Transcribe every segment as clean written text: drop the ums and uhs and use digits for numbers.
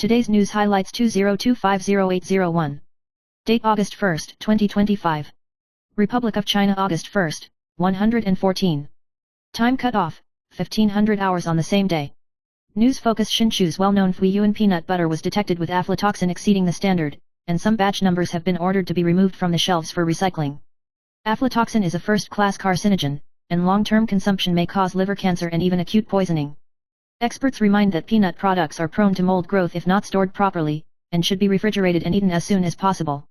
Today's news highlights 20250801. Date August 1, 2025. Republic of China August 1, 114. Time cutoff, 1500 hours on the same day. News focus: Shinchu's well-known Fui Yuan peanut butter was detected with aflatoxin exceeding the standard, and some batch numbers have been ordered to be removed from the shelves for recycling. Aflatoxin is a first-class carcinogen, and long-term consumption may cause liver cancer and even acute poisoning. Experts remind that peanut products are prone to mold growth if not stored properly, and should be refrigerated and eaten as soon as possible.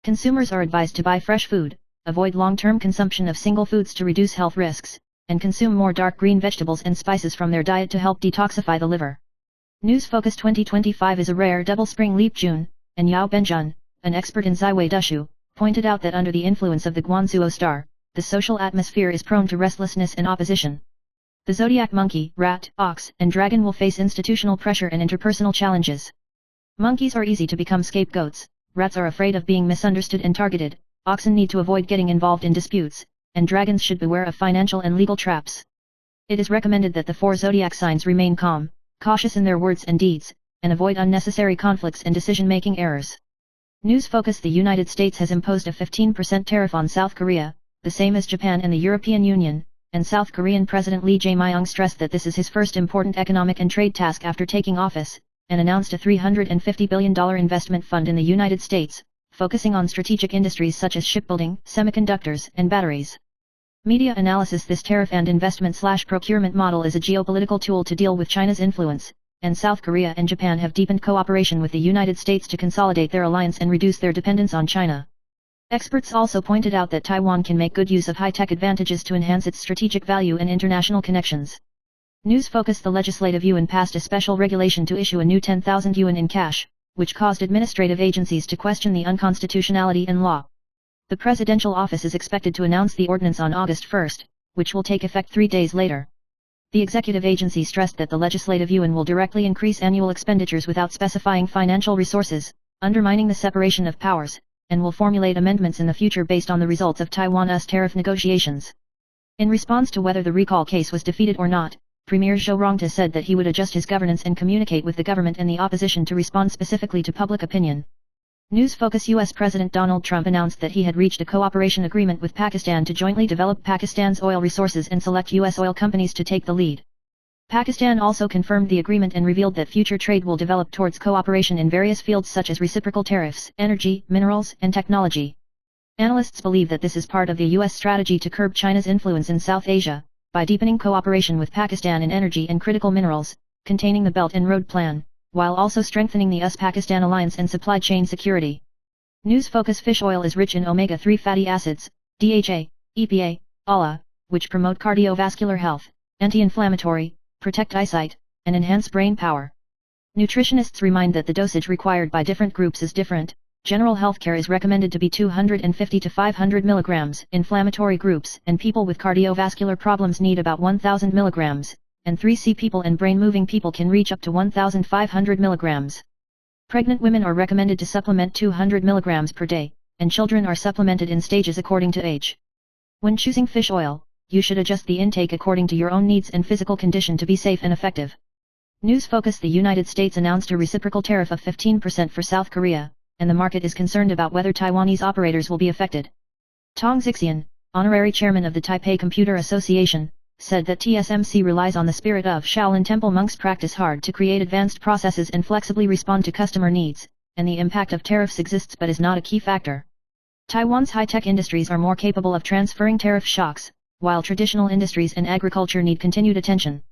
Consumers are advised to buy fresh food, avoid long-term consumption of single foods to reduce health risks, and consume more dark green vegetables and spices from their diet to help detoxify the liver. News Focus 2025 is a rare double spring leap June, and Yao Benjun, an expert in Ziwei Dushu, pointed out that under the influence of the Guanzuo star, the social atmosphere is prone to restlessness and opposition. The zodiac monkey, rat, ox, and dragon will face institutional pressure and interpersonal challenges. Monkeys are easy to become scapegoats, rats are afraid of being misunderstood and targeted, oxen need to avoid getting involved in disputes, and dragons should beware of financial and legal traps. It is recommended that the four zodiac signs remain calm, cautious in their words and deeds, and avoid unnecessary conflicts and decision-making errors. News Focus: The United States has imposed a 15% tariff on South Korea, the same as Japan and the European Union, and South Korean President Lee Jae-myung stressed that this is his first important economic and trade task after taking office, and announced a $350 billion investment fund in the United States, focusing on strategic industries such as shipbuilding, semiconductors, and batteries. Media analysis: This tariff and investment/procurement model is a geopolitical tool to deal with China's influence, and South Korea and Japan have deepened cooperation with the United States to consolidate their alliance and reduce their dependence on China. Experts also pointed out that Taiwan can make good use of high-tech advantages to enhance its strategic value and international connections. News Focus: The Legislative Yuan passed a special regulation to issue a new 10,000 yuan in cash, which caused administrative agencies to question the unconstitutionality in law. The presidential office is expected to announce the ordinance on August 1, which will take effect 3 days later. The executive agency stressed that the legislative yuan will directly increase annual expenditures without specifying financial resources, undermining the separation of powers, and will formulate amendments in the future based on the results of Taiwan's tariff negotiations. In response to whether the recall case was defeated or not, Premier Zhou Rongta said that he would adjust his governance and communicate with the government and the opposition to respond specifically to public opinion. News Focus: US President Donald Trump announced that he had reached a cooperation agreement with Pakistan to jointly develop Pakistan's oil resources and select US oil companies to take the lead. Pakistan also confirmed the agreement and revealed that future trade will develop towards cooperation in various fields such as reciprocal tariffs, energy, minerals, and technology. Analysts believe that this is part of the US strategy to curb China's influence in South Asia, by deepening cooperation with Pakistan in energy and critical minerals, containing the Belt and Road Plan, while also strengthening the US-Pakistan alliance and supply chain security. News Focus: Fish oil is rich in omega-3 fatty acids, DHA, EPA, ALA, which promote cardiovascular health, anti-inflammatory, protect eyesight, and enhance brain power. Nutritionists remind that the dosage required by different groups is different. General healthcare is recommended to be 250 to 500 mg, inflammatory groups and people with cardiovascular problems need about 1000 mg, and 3C people and brain-moving people can reach up to 1500 mg. Pregnant women are recommended to supplement 200 mg per day, and children are supplemented in stages according to age. When choosing fish oil, you should adjust the intake according to your own needs and physical condition to be safe and effective. News Focus: The United States announced a reciprocal tariff of 15% for South Korea, and the market is concerned about whether Taiwanese operators will be affected. Tong Xixian, honorary chairman of the Taipei Computer Association, said that TSMC relies on the spirit of Shaolin Temple monks, practice hard to create advanced processes and flexibly respond to customer needs, and the impact of tariffs exists but is not a key factor. Taiwan's high-tech industries are more capable of transferring tariff shocks, while traditional industries and agriculture need continued attention.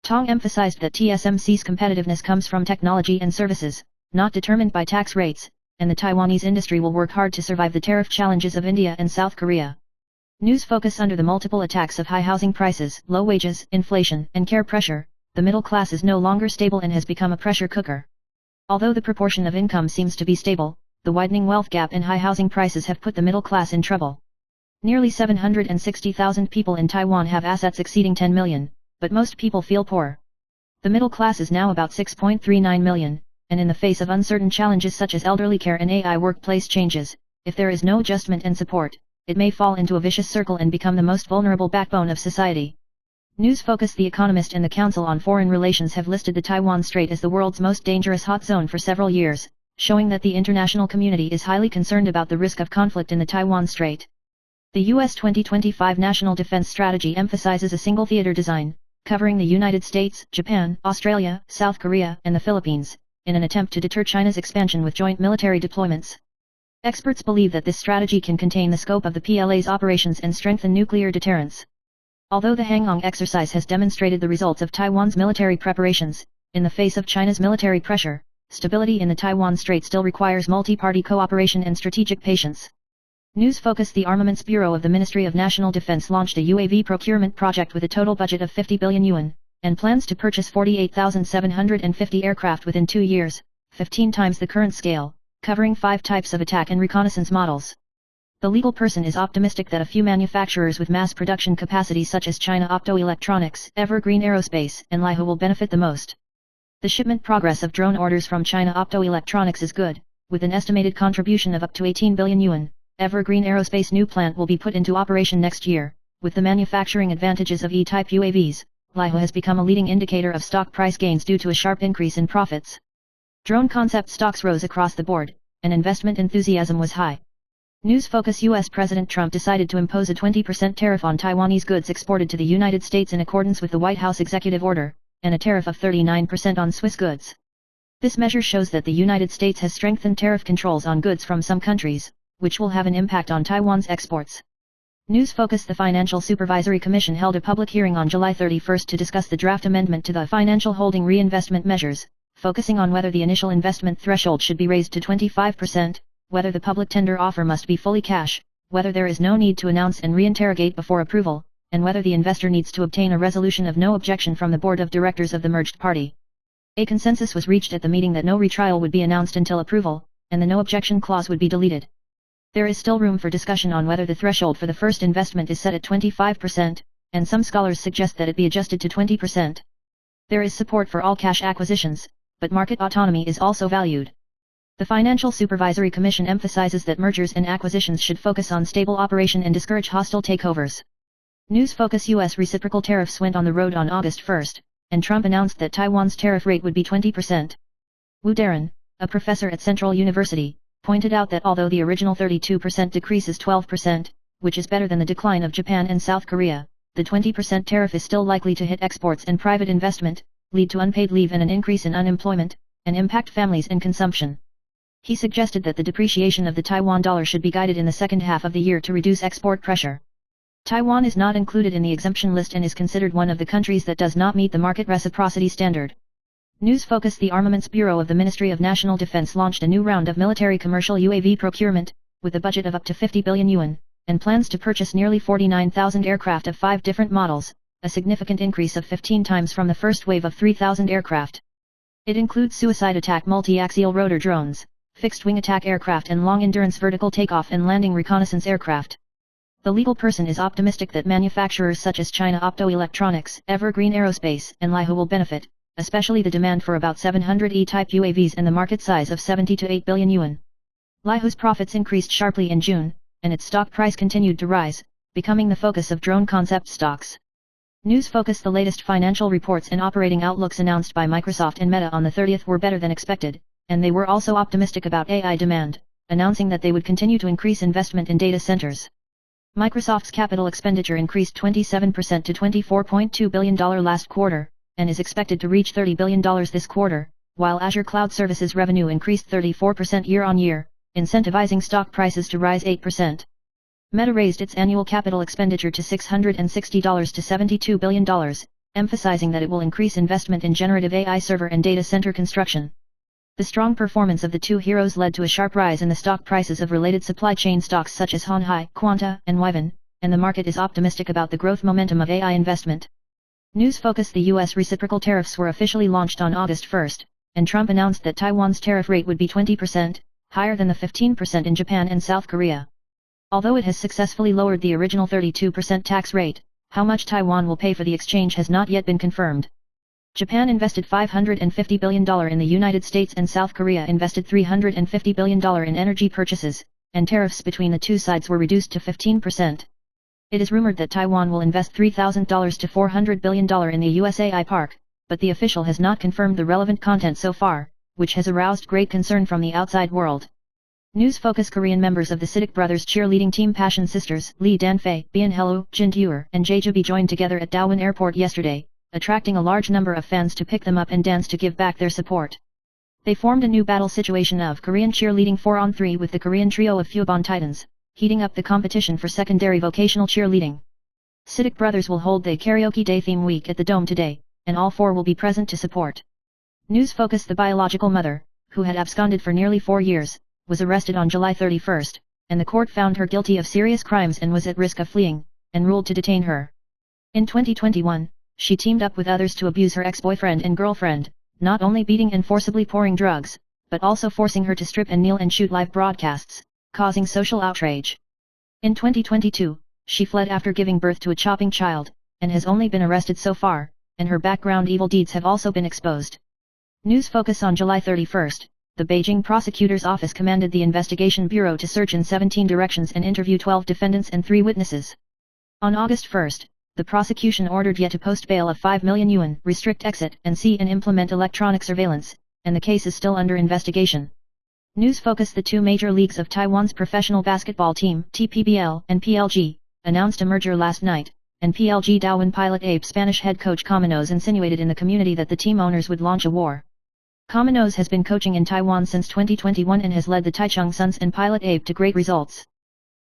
Tong emphasized that TSMC's competitiveness comes from technology and services, not determined by tax rates, and the Taiwanese industry will work hard to survive the tariff challenges of India and South Korea. News Focus: Under the multiple attacks of high housing prices, low wages, inflation, and care pressure, the middle class is no longer stable and has become a pressure cooker. Although the proportion of income seems to be stable, the widening wealth gap and high housing prices have put the middle class in trouble. Nearly 760,000 people in Taiwan have assets exceeding 10 million, but most people feel poor. The middle class is now about 6.39 million, and in the face of uncertain challenges such as elderly care and AI workplace changes, if there is no adjustment and support, it may fall into a vicious circle and become the most vulnerable backbone of society. News Focus: The Economist and the Council on Foreign Relations have listed the Taiwan Strait as the world's most dangerous hot zone for several years, showing that the international community is highly concerned about the risk of conflict in the Taiwan Strait. The U.S. 2025 National Defense Strategy emphasizes a single theater design, covering the United States, Japan, Australia, South Korea, and the Philippines, in an attempt to deter China's expansion with joint military deployments. Experts believe that this strategy can contain the scope of the PLA's operations and strengthen nuclear deterrence. Although the Hangong exercise has demonstrated the results of Taiwan's military preparations, in the face of China's military pressure, stability in the Taiwan Strait still requires multi-party cooperation and strategic patience. News Focus: The Armaments Bureau of the Ministry of National Defense launched a UAV procurement project with a total budget of 50 billion yuan, and plans to purchase 48,750 aircraft within 2 years, 15 times the current scale, covering 5 types of attack and reconnaissance models. The legal person is optimistic that a few manufacturers with mass production capacity such as China Optoelectronics, Evergreen Aerospace, and Laihe will benefit the most. The shipment progress of drone orders from China Optoelectronics is good, with an estimated contribution of up to 18 billion yuan. Evergreen Aerospace new plant will be put into operation next year. With the manufacturing advantages of E-type UAVs, Laihe has become a leading indicator of stock price gains due to a sharp increase in profits. Drone concept stocks rose across the board, and investment enthusiasm was high. News Focus: U.S. President Trump decided to impose a 20% tariff on Taiwanese goods exported to the United States in accordance with the White House executive order, and a tariff of 39% on Swiss goods. This measure shows that the United States has strengthened tariff controls on goods from some countries, which will have an impact on Taiwan's exports. News Focus: The Financial Supervisory Commission held a public hearing on July 31 to discuss the draft amendment to the Financial Holding Reinvestment Measures, focusing on whether the initial investment threshold should be raised to 25%, whether the public tender offer must be fully cash, whether there is no need to announce and reinterrogate before approval, and whether the investor needs to obtain a resolution of no objection from the board of directors of the merged party. A consensus was reached at the meeting that no retrial would be announced until approval, and the no objection clause would be deleted. There is still room for discussion on whether the threshold for the first investment is set at 25%, and some scholars suggest that it be adjusted to 20%. There is support for all cash acquisitions, but market autonomy is also valued. The Financial Supervisory Commission emphasizes that mergers and acquisitions should focus on stable operation and discourage hostile takeovers. News Focus: U.S. reciprocal tariffs went on the road on August 1, and Trump announced that Taiwan's tariff rate would be 20%. Wu Darren, a professor at Central University, pointed out that although the original 32% decrease is 12%, which is better than the decline of Japan and South Korea, the 20% tariff is still likely to hit exports and private investment, lead to unpaid leave and an increase in unemployment, and impact families and consumption. He suggested that the depreciation of the Taiwan dollar should be guided in the second half of the year to reduce export pressure. Taiwan is not included in the exemption list and is considered one of the countries that does not meet the market reciprocity standard. News Focus: The Armaments Bureau of the Ministry of National Defense launched a new round of military commercial UAV procurement, with a budget of up to 50 billion yuan, and plans to purchase nearly 49,000 aircraft of 5 different models, a significant increase of 15 times from the first wave of 3,000 aircraft. It includes suicide attack multi-axial rotor drones, fixed-wing attack aircraft and long-endurance vertical takeoff and landing reconnaissance aircraft. The legal person is optimistic that manufacturers such as China Optoelectronics, Evergreen Aerospace, and Laihe will benefit, especially the demand for about 700 E-type UAVs and the market size of 70 to 8 billion yuan. Laihe's profits increased sharply in June, and its stock price continued to rise, becoming the focus of drone concept stocks. News Focus: The latest financial reports and operating outlooks announced by Microsoft and Meta on the 30th were better than expected, and they were also optimistic about AI demand, announcing that they would continue to increase investment in data centers. Microsoft's capital expenditure increased 27% to $24.2 billion last quarter, and is expected to reach $30 billion this quarter, while Azure Cloud Services revenue increased 34% year-on-year, incentivizing stock prices to rise 8%. Meta raised its annual capital expenditure to $660 to $72 billion, emphasizing that it will increase investment in generative AI server and data center construction. The strong performance of the two heroes led to a sharp rise in the stock prices of related supply chain stocks such as Honhai, Quanta, and Wyvern, and the market is optimistic about the growth momentum of AI investment. News Focus: The U.S. reciprocal tariffs were officially launched on August 1, and Trump announced that Taiwan's tariff rate would be 20%, higher than the 15% in Japan and South Korea. Although it has successfully lowered the original 32% tax rate, how much Taiwan will pay for the exchange has not yet been confirmed. Japan invested $550 billion in the United States and South Korea invested $350 billion in energy purchases, and tariffs between the two sides were reduced to 15%. It is rumored that Taiwan will invest $3,000 to $400 billion in the USAI park, but the official has not confirmed the relevant content so far, which has aroused great concern from the outside world. News Focus Korean members of the CITIC Brothers cheerleading team Passion Sisters, Lee Dan-fei, Bien Helu, Jin Tuer, and Jae-jubi joined together at Daewon Airport yesterday, attracting a large number of fans to pick them up and dance to give back their support. They formed a new battle situation of Korean cheerleading 4-on-3 with the Korean trio of Fuebon Titans, heating up the competition for secondary vocational cheerleading. CITIC Brothers will hold the Karaoke Day theme week at the Dome today, and all four will be present to support. News Focus The biological mother, who had absconded for nearly 4 years, was arrested on July 31, and the court found her guilty of serious crimes and was at risk of fleeing, and ruled to detain her. In 2021, she teamed up with others to abuse her ex-boyfriend and girlfriend, not only beating and forcibly pouring drugs, but also forcing her to strip and kneel and shoot live broadcasts, causing social outrage. In 2022, she fled after giving birth to a chopping child, and has only been arrested so far, and her background evil deeds have also been exposed. News Focus On July 31, the Beijing Prosecutor's Office commanded the Investigation Bureau to search in 17 directions and interview 12 defendants and 3 witnesses. On August 1, the prosecution ordered Ye to post bail of 5 million yuan, restrict exit, and see and implement electronic surveillance, and the case is still under investigation. News Focus The two major leagues of Taiwan's professional basketball team, TPBL and PLG, announced a merger last night, and PLG Daewon pilot Abe Spanish head coach Cominos insinuated in the community that the team owners would launch a war. Cominos has been coaching in Taiwan since 2021 and has led the Taichung Suns and pilot Abe to great results.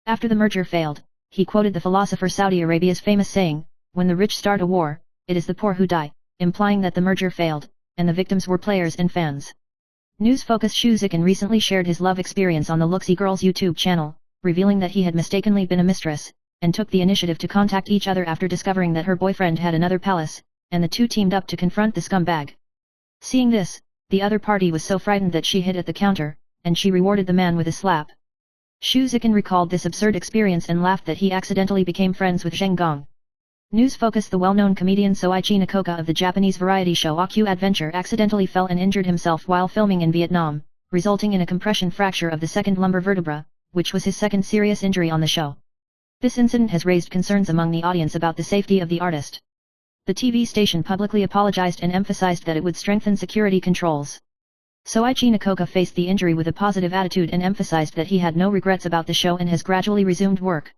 After the merger failed, he quoted the philosopher Saudi Arabia's famous saying, "When the rich start a war, it is the poor who die," implying that the merger failed, and the victims were players and fans. News Focus Xu Zikan recently shared his love experience on the Looksy Girls YouTube channel, revealing that he had mistakenly been a mistress, and took the initiative to contact each other after discovering that her boyfriend had another palace, and the two teamed up to confront the scumbag. Seeing this, the other party was so frightened that she hid at the counter, and she rewarded the man with a slap. Xu Zikan recalled this absurd experience and laughed that he accidentally became friends with Zheng Gong. News Focus The well-known comedian Soichi Nakoka of the Japanese variety show Aku Adventure accidentally fell and injured himself while filming in Vietnam, resulting in a compression fracture of the second lumbar vertebra, which was his second serious injury on the show. This incident has raised concerns among the audience about the safety of the artist. The TV station publicly apologized and emphasized that it would strengthen security controls. Soichi Nakoka faced the injury with a positive attitude and emphasized that he had no regrets about the show and has gradually resumed work.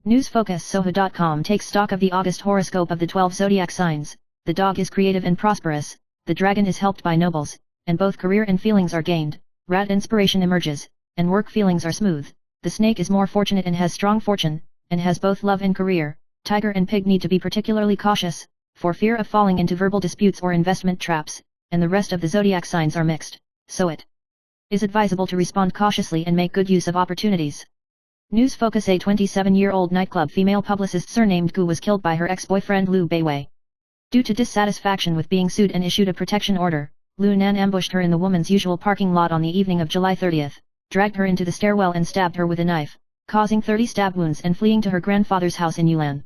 News Focus Soho.com takes stock of the August horoscope of the 12 zodiac signs. The dog is creative and prosperous, the dragon is helped by nobles, and both career and feelings are gained. Rat inspiration emerges, and work feelings are smooth. The snake is more fortunate and has strong fortune, and has both love and career. Tiger and pig need to be particularly cautious, for fear of falling into verbal disputes or investment traps, and the rest of the zodiac signs are mixed, so it is advisable to respond cautiously and make good use of opportunities. News Focus A 27-year-old nightclub female publicist surnamed Gu was killed by her ex-boyfriend Liu Beiwei. Due to dissatisfaction with being sued and issued a protection order, Liu Nan ambushed her in the woman's usual parking lot on the evening of July 30, dragged her into the stairwell and stabbed her with a knife, causing 30 stab wounds and fleeing to her grandfather's house in Yulan.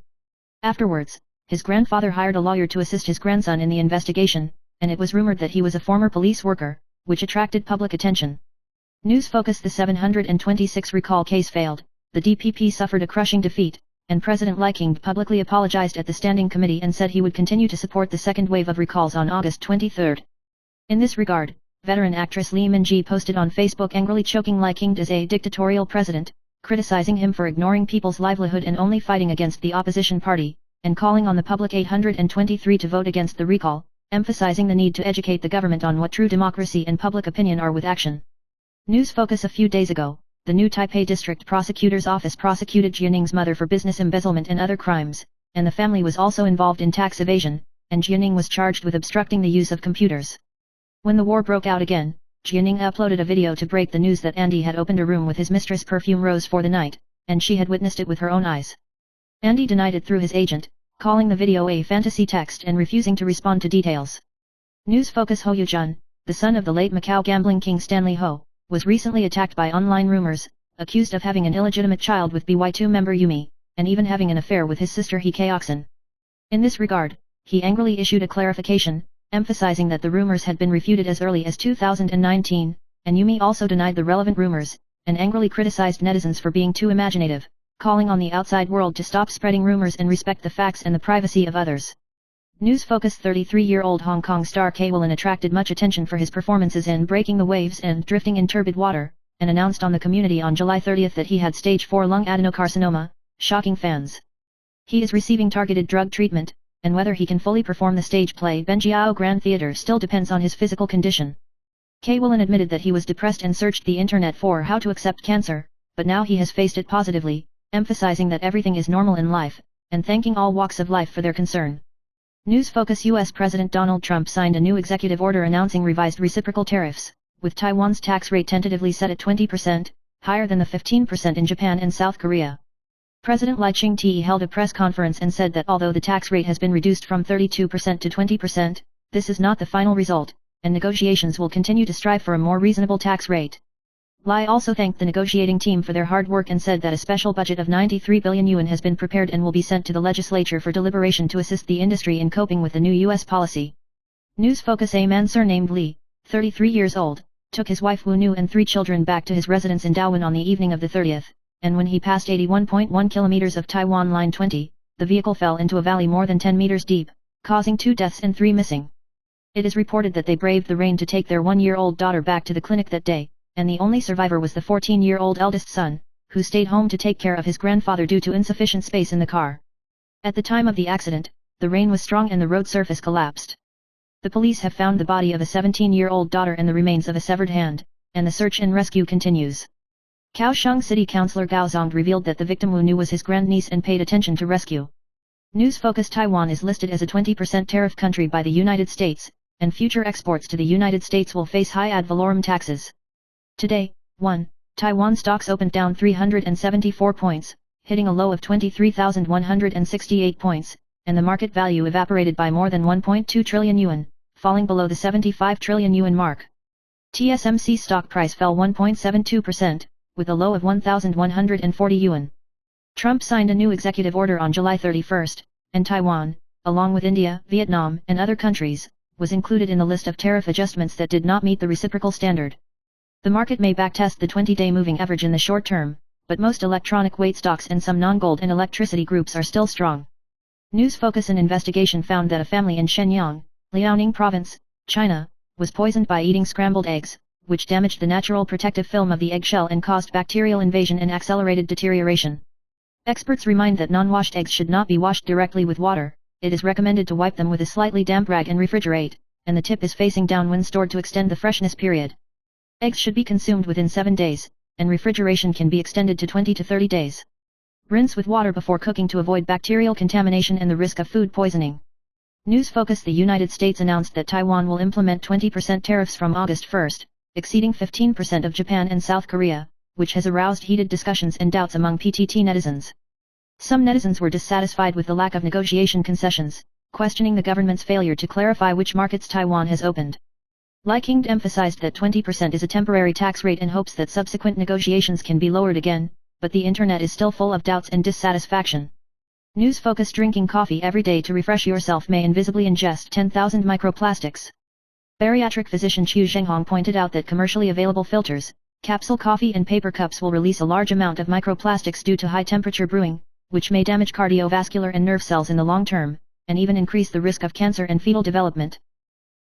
Afterwards, his grandfather hired a lawyer to assist his grandson in the investigation, and it was rumored that he was a former police worker, which attracted public attention. News Focus The 726 recall case failed, the DPP suffered a crushing defeat, and President Lee King publicly apologized at the standing committee and said he would continue to support the second wave of recalls on August 23. In this regard, veteran actress Lee Min-ji posted on Facebook angrily choking Lee King as a dictatorial president, criticizing him for ignoring people's livelihood and only fighting against the opposition party, and calling on the public 823 to vote against the recall, emphasizing the need to educate the government on what true democracy and public opinion are with action. News Focus A few days ago, the new Taipei District Prosecutor's Office prosecuted Jianning's mother for business embezzlement and other crimes, and the family was also involved in tax evasion, and Jianning was charged with obstructing the use of computers. When the war broke out again, Jianning uploaded a video to break the news that Andy had opened a room with his mistress Perfume Rose for the night, and she had witnessed it with her own eyes. Andy denied it through his agent, calling the video a fantasy text and refusing to respond to details. News Focus Ho Yoo-jun, the son of the late Macau gambling king Stanley Ho, was recently attacked by online rumors, accused of having an illegitimate child with BY2 member Yumi, and even having an affair with his sister Hee Kaoksun. In this regard, he angrily issued a clarification, emphasizing that the rumors had been refuted as early as 2019, and Yumi also denied the relevant rumors, and angrily criticized netizens for being too imaginative, calling on the outside world to stop spreading rumors and respect the facts and the privacy of others. News Focus 33-year-old Hong Kong star Kay Willan attracted much attention for his performances in Breaking the Waves and Drifting in Turbid Water, and announced on the community on July 30 that he had stage 4 lung adenocarcinoma, shocking fans. He is receiving targeted drug treatment, and whether he can fully perform the stage play Benjiao Grand Theatre still depends on his physical condition. Kay Willan admitted that he was depressed and searched the internet for how to accept cancer, but now he has faced it positively, emphasizing that everything is normal in life, and thanking all walks of life for their concern. News Focus US President Donald Trump signed a new executive order announcing revised reciprocal tariffs, with Taiwan's tax rate tentatively set at 20%, higher than the 15% in Japan and South Korea. President Lai Ching-te held a press conference and said that although the tax rate has been reduced from 32% to 20%, this is not the final result, and negotiations will continue to strive for a more reasonable tax rate. Lai also thanked the negotiating team for their hard work and said that a special budget of 93 billion yuan has been prepared and will be sent to the legislature for deliberation to assist the industry in coping with the new U.S. policy. News Focus: a man surnamed Li, 33 years old, took his wife Wu Nu and 3 children back to his residence in Dawin on the evening of the 30th. And when he passed 81.1 kilometers of Taiwan Line 20, the vehicle fell into a valley more than 10 meters deep, causing 2 deaths and 3 missing. It is reported that they braved the rain to take their 1-year-old daughter back to the clinic that day, and the only survivor was the 14-year-old eldest son, who stayed home to take care of his grandfather due to insufficient space in the car. At the time of the accident, the rain was strong and the road surface collapsed. The police have found the body of a 17-year-old daughter and the remains of a severed hand, and the search and rescue continues. Kaohsiung City Councilor Gao Zong revealed that the victim Wu Nu was his grandniece and paid attention to rescue. News Focus: Taiwan is listed as a 20% tariff country by the United States, and future exports to the United States will face high ad valorem taxes. Today, 1. Taiwan stocks opened down 374 points, hitting a low of 23,168 points, and the market value evaporated by more than 1.2 trillion yuan, falling below the 75 trillion yuan mark. TSMC stock price fell 1.72%. With a low of 1,140 yuan. Trump signed a new executive order on July 31, and Taiwan, along with India, Vietnam, and other countries, was included in the list of tariff adjustments that did not meet the reciprocal standard. The market may backtest the 20-day moving average in the short term, but most electronic weight stocks and some non-gold and electricity groups are still strong. News Focus: an investigation found that a family in Shenyang, Liaoning Province, China, was poisoned by eating scrambled eggs, which damaged the natural protective film of the eggshell and caused bacterial invasion and accelerated deterioration. Experts remind that non-washed eggs should not be washed directly with water. It is recommended to wipe them with a slightly damp rag and refrigerate, and the tip is facing down when stored to extend the freshness period. Eggs should be consumed within 7 days, and refrigeration can be extended to 20 to 30 days. Rinse with water before cooking to avoid bacterial contamination and the risk of food poisoning. News Focus: the United States announced that Taiwan will implement 20% tariffs from August 1, exceeding 15% of Japan and South Korea, which has aroused heated discussions and doubts among PTT netizens. Some netizens were dissatisfied with the lack of negotiation concessions, questioning the government's failure to clarify which markets Taiwan has opened. Lai King emphasized that 20% is a temporary tax rate and hopes that subsequent negotiations can be lowered again, but the internet is still full of doubts and dissatisfaction. News Focus: drinking coffee every day to refresh yourself may invisibly ingest 10,000 microplastics. Bariatric physician Chu Zhenghong pointed out that commercially available filters, capsule coffee and paper cups will release a large amount of microplastics due to high-temperature brewing, which may damage cardiovascular and nerve cells in the long term, and even increase the risk of cancer and fetal development.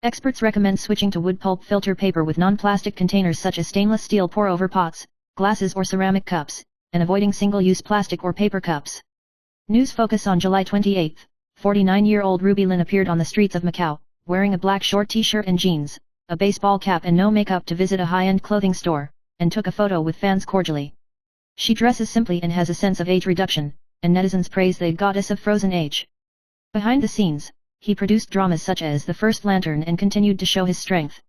Experts recommend switching to wood pulp filter paper with non-plastic containers such as stainless steel pour-over pots, glasses or ceramic cups, and avoiding single-use plastic or paper cups. News Focus: on July 28, 49-year-old Ruby Lin appeared on the streets of Macau, wearing a black short t-shirt and jeans, a baseball cap and no makeup to visit a high-end clothing store, and took a photo with fans cordially. She dresses simply and has a sense of age reduction, and netizens praise the goddess of frozen age. Behind the scenes, he produced dramas such as The First Lantern and continued to show his strength.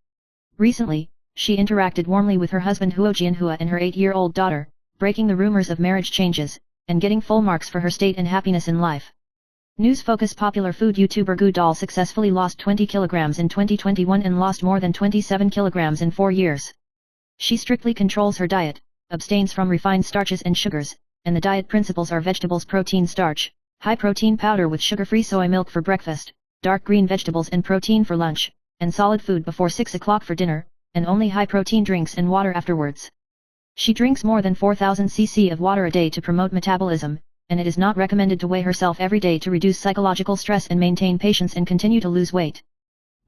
Recently, she interacted warmly with her husband Huo Jianhua and her 8-year-old daughter, breaking the rumors of marriage changes, and getting full marks for her state and happiness in life. News Focus: popular food YouTuber Gu Doll successfully lost 20 kilograms in 2021 and lost more than 27 kilograms in 4 years. She strictly controls her diet, abstains from refined starches and sugars, and the diet principles are vegetables, protein, starch, high-protein powder with sugar-free soy milk for breakfast, dark green vegetables and protein for lunch, and solid food before 6 o'clock for dinner, and only high-protein drinks and water afterwards. She drinks more than 4,000 cc of water a day to promote metabolism, and it is not recommended to weigh herself every day to reduce psychological stress and maintain patience and continue to lose weight.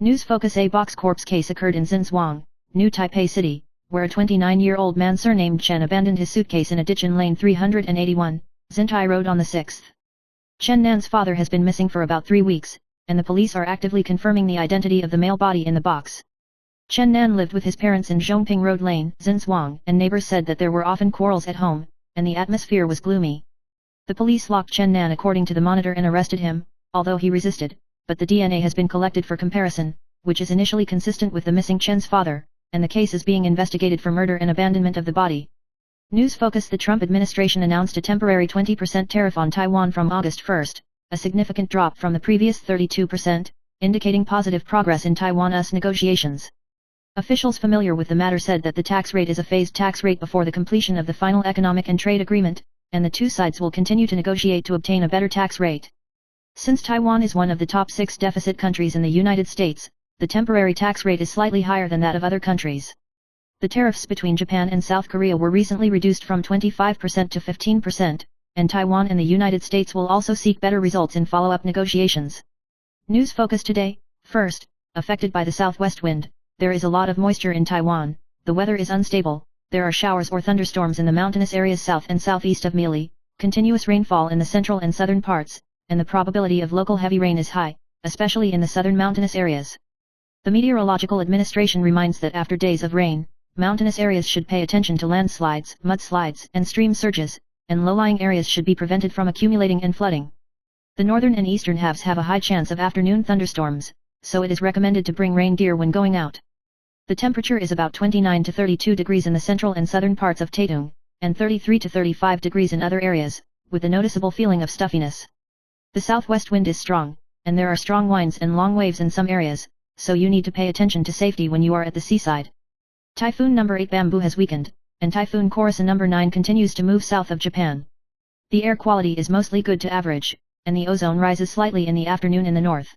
News Focus: A box corpse case occurred in Xinzhuang, New Taipei City, where a 29-year-old man surnamed Chen abandoned his suitcase in a ditch in lane 381, Xintai Road on the 6th. Chen Nan's father has been missing for about 3 weeks, and the police are actively confirming the identity of the male body in the box. Chen Nan lived with his parents in Zhongping Road Lane, Xinzhuang, and neighbors said that there were often quarrels at home, and the atmosphere was gloomy. The police locked Chen Nan according to the monitor and arrested him, although he resisted, but the DNA has been collected for comparison, which is initially consistent with the missing Chen's father, and the case is being investigated for murder and abandonment of the body. News Focus: The Trump administration announced a temporary 20% tariff on Taiwan from August 1, a significant drop from the previous 32%, indicating positive progress in Taiwan-US negotiations. Officials familiar with the matter said that the tax rate is a phased tax rate before the completion of the final economic and trade agreement, and the two sides will continue to negotiate to obtain a better tax rate. Since Taiwan is one of the top 6 deficit countries in the United States, the temporary tax rate is slightly higher than that of other countries. The tariffs between Japan and South Korea were recently reduced from 25% to 15%, and Taiwan and the United States will also seek better results in follow-up negotiations. News Focus today: First, affected by the southwest wind, there is a lot of moisture in Taiwan, the weather is unstable, there are showers or thunderstorms in the mountainous areas south and southeast of Mili, continuous rainfall in the central and southern parts, and the probability of local heavy rain is high, especially in the southern mountainous areas. The Meteorological Administration reminds that after days of rain, mountainous areas should pay attention to landslides, mudslides, and stream surges, and low-lying areas should be prevented from accumulating and flooding. The northern and eastern halves have a high chance of afternoon thunderstorms, so it is recommended to bring rain gear when going out. The temperature is about 29 to 32 degrees in the central and southern parts of Taitung, and 33 to 35 degrees in other areas, with a noticeable feeling of stuffiness. The southwest wind is strong, and there are strong winds and long waves in some areas, so you need to pay attention to safety when you are at the seaside. Typhoon number 8 Bamboo has weakened, and Typhoon Korisa number 9 continues to move south of Japan. The air quality is mostly good to average, and the ozone rises slightly in the afternoon in the north.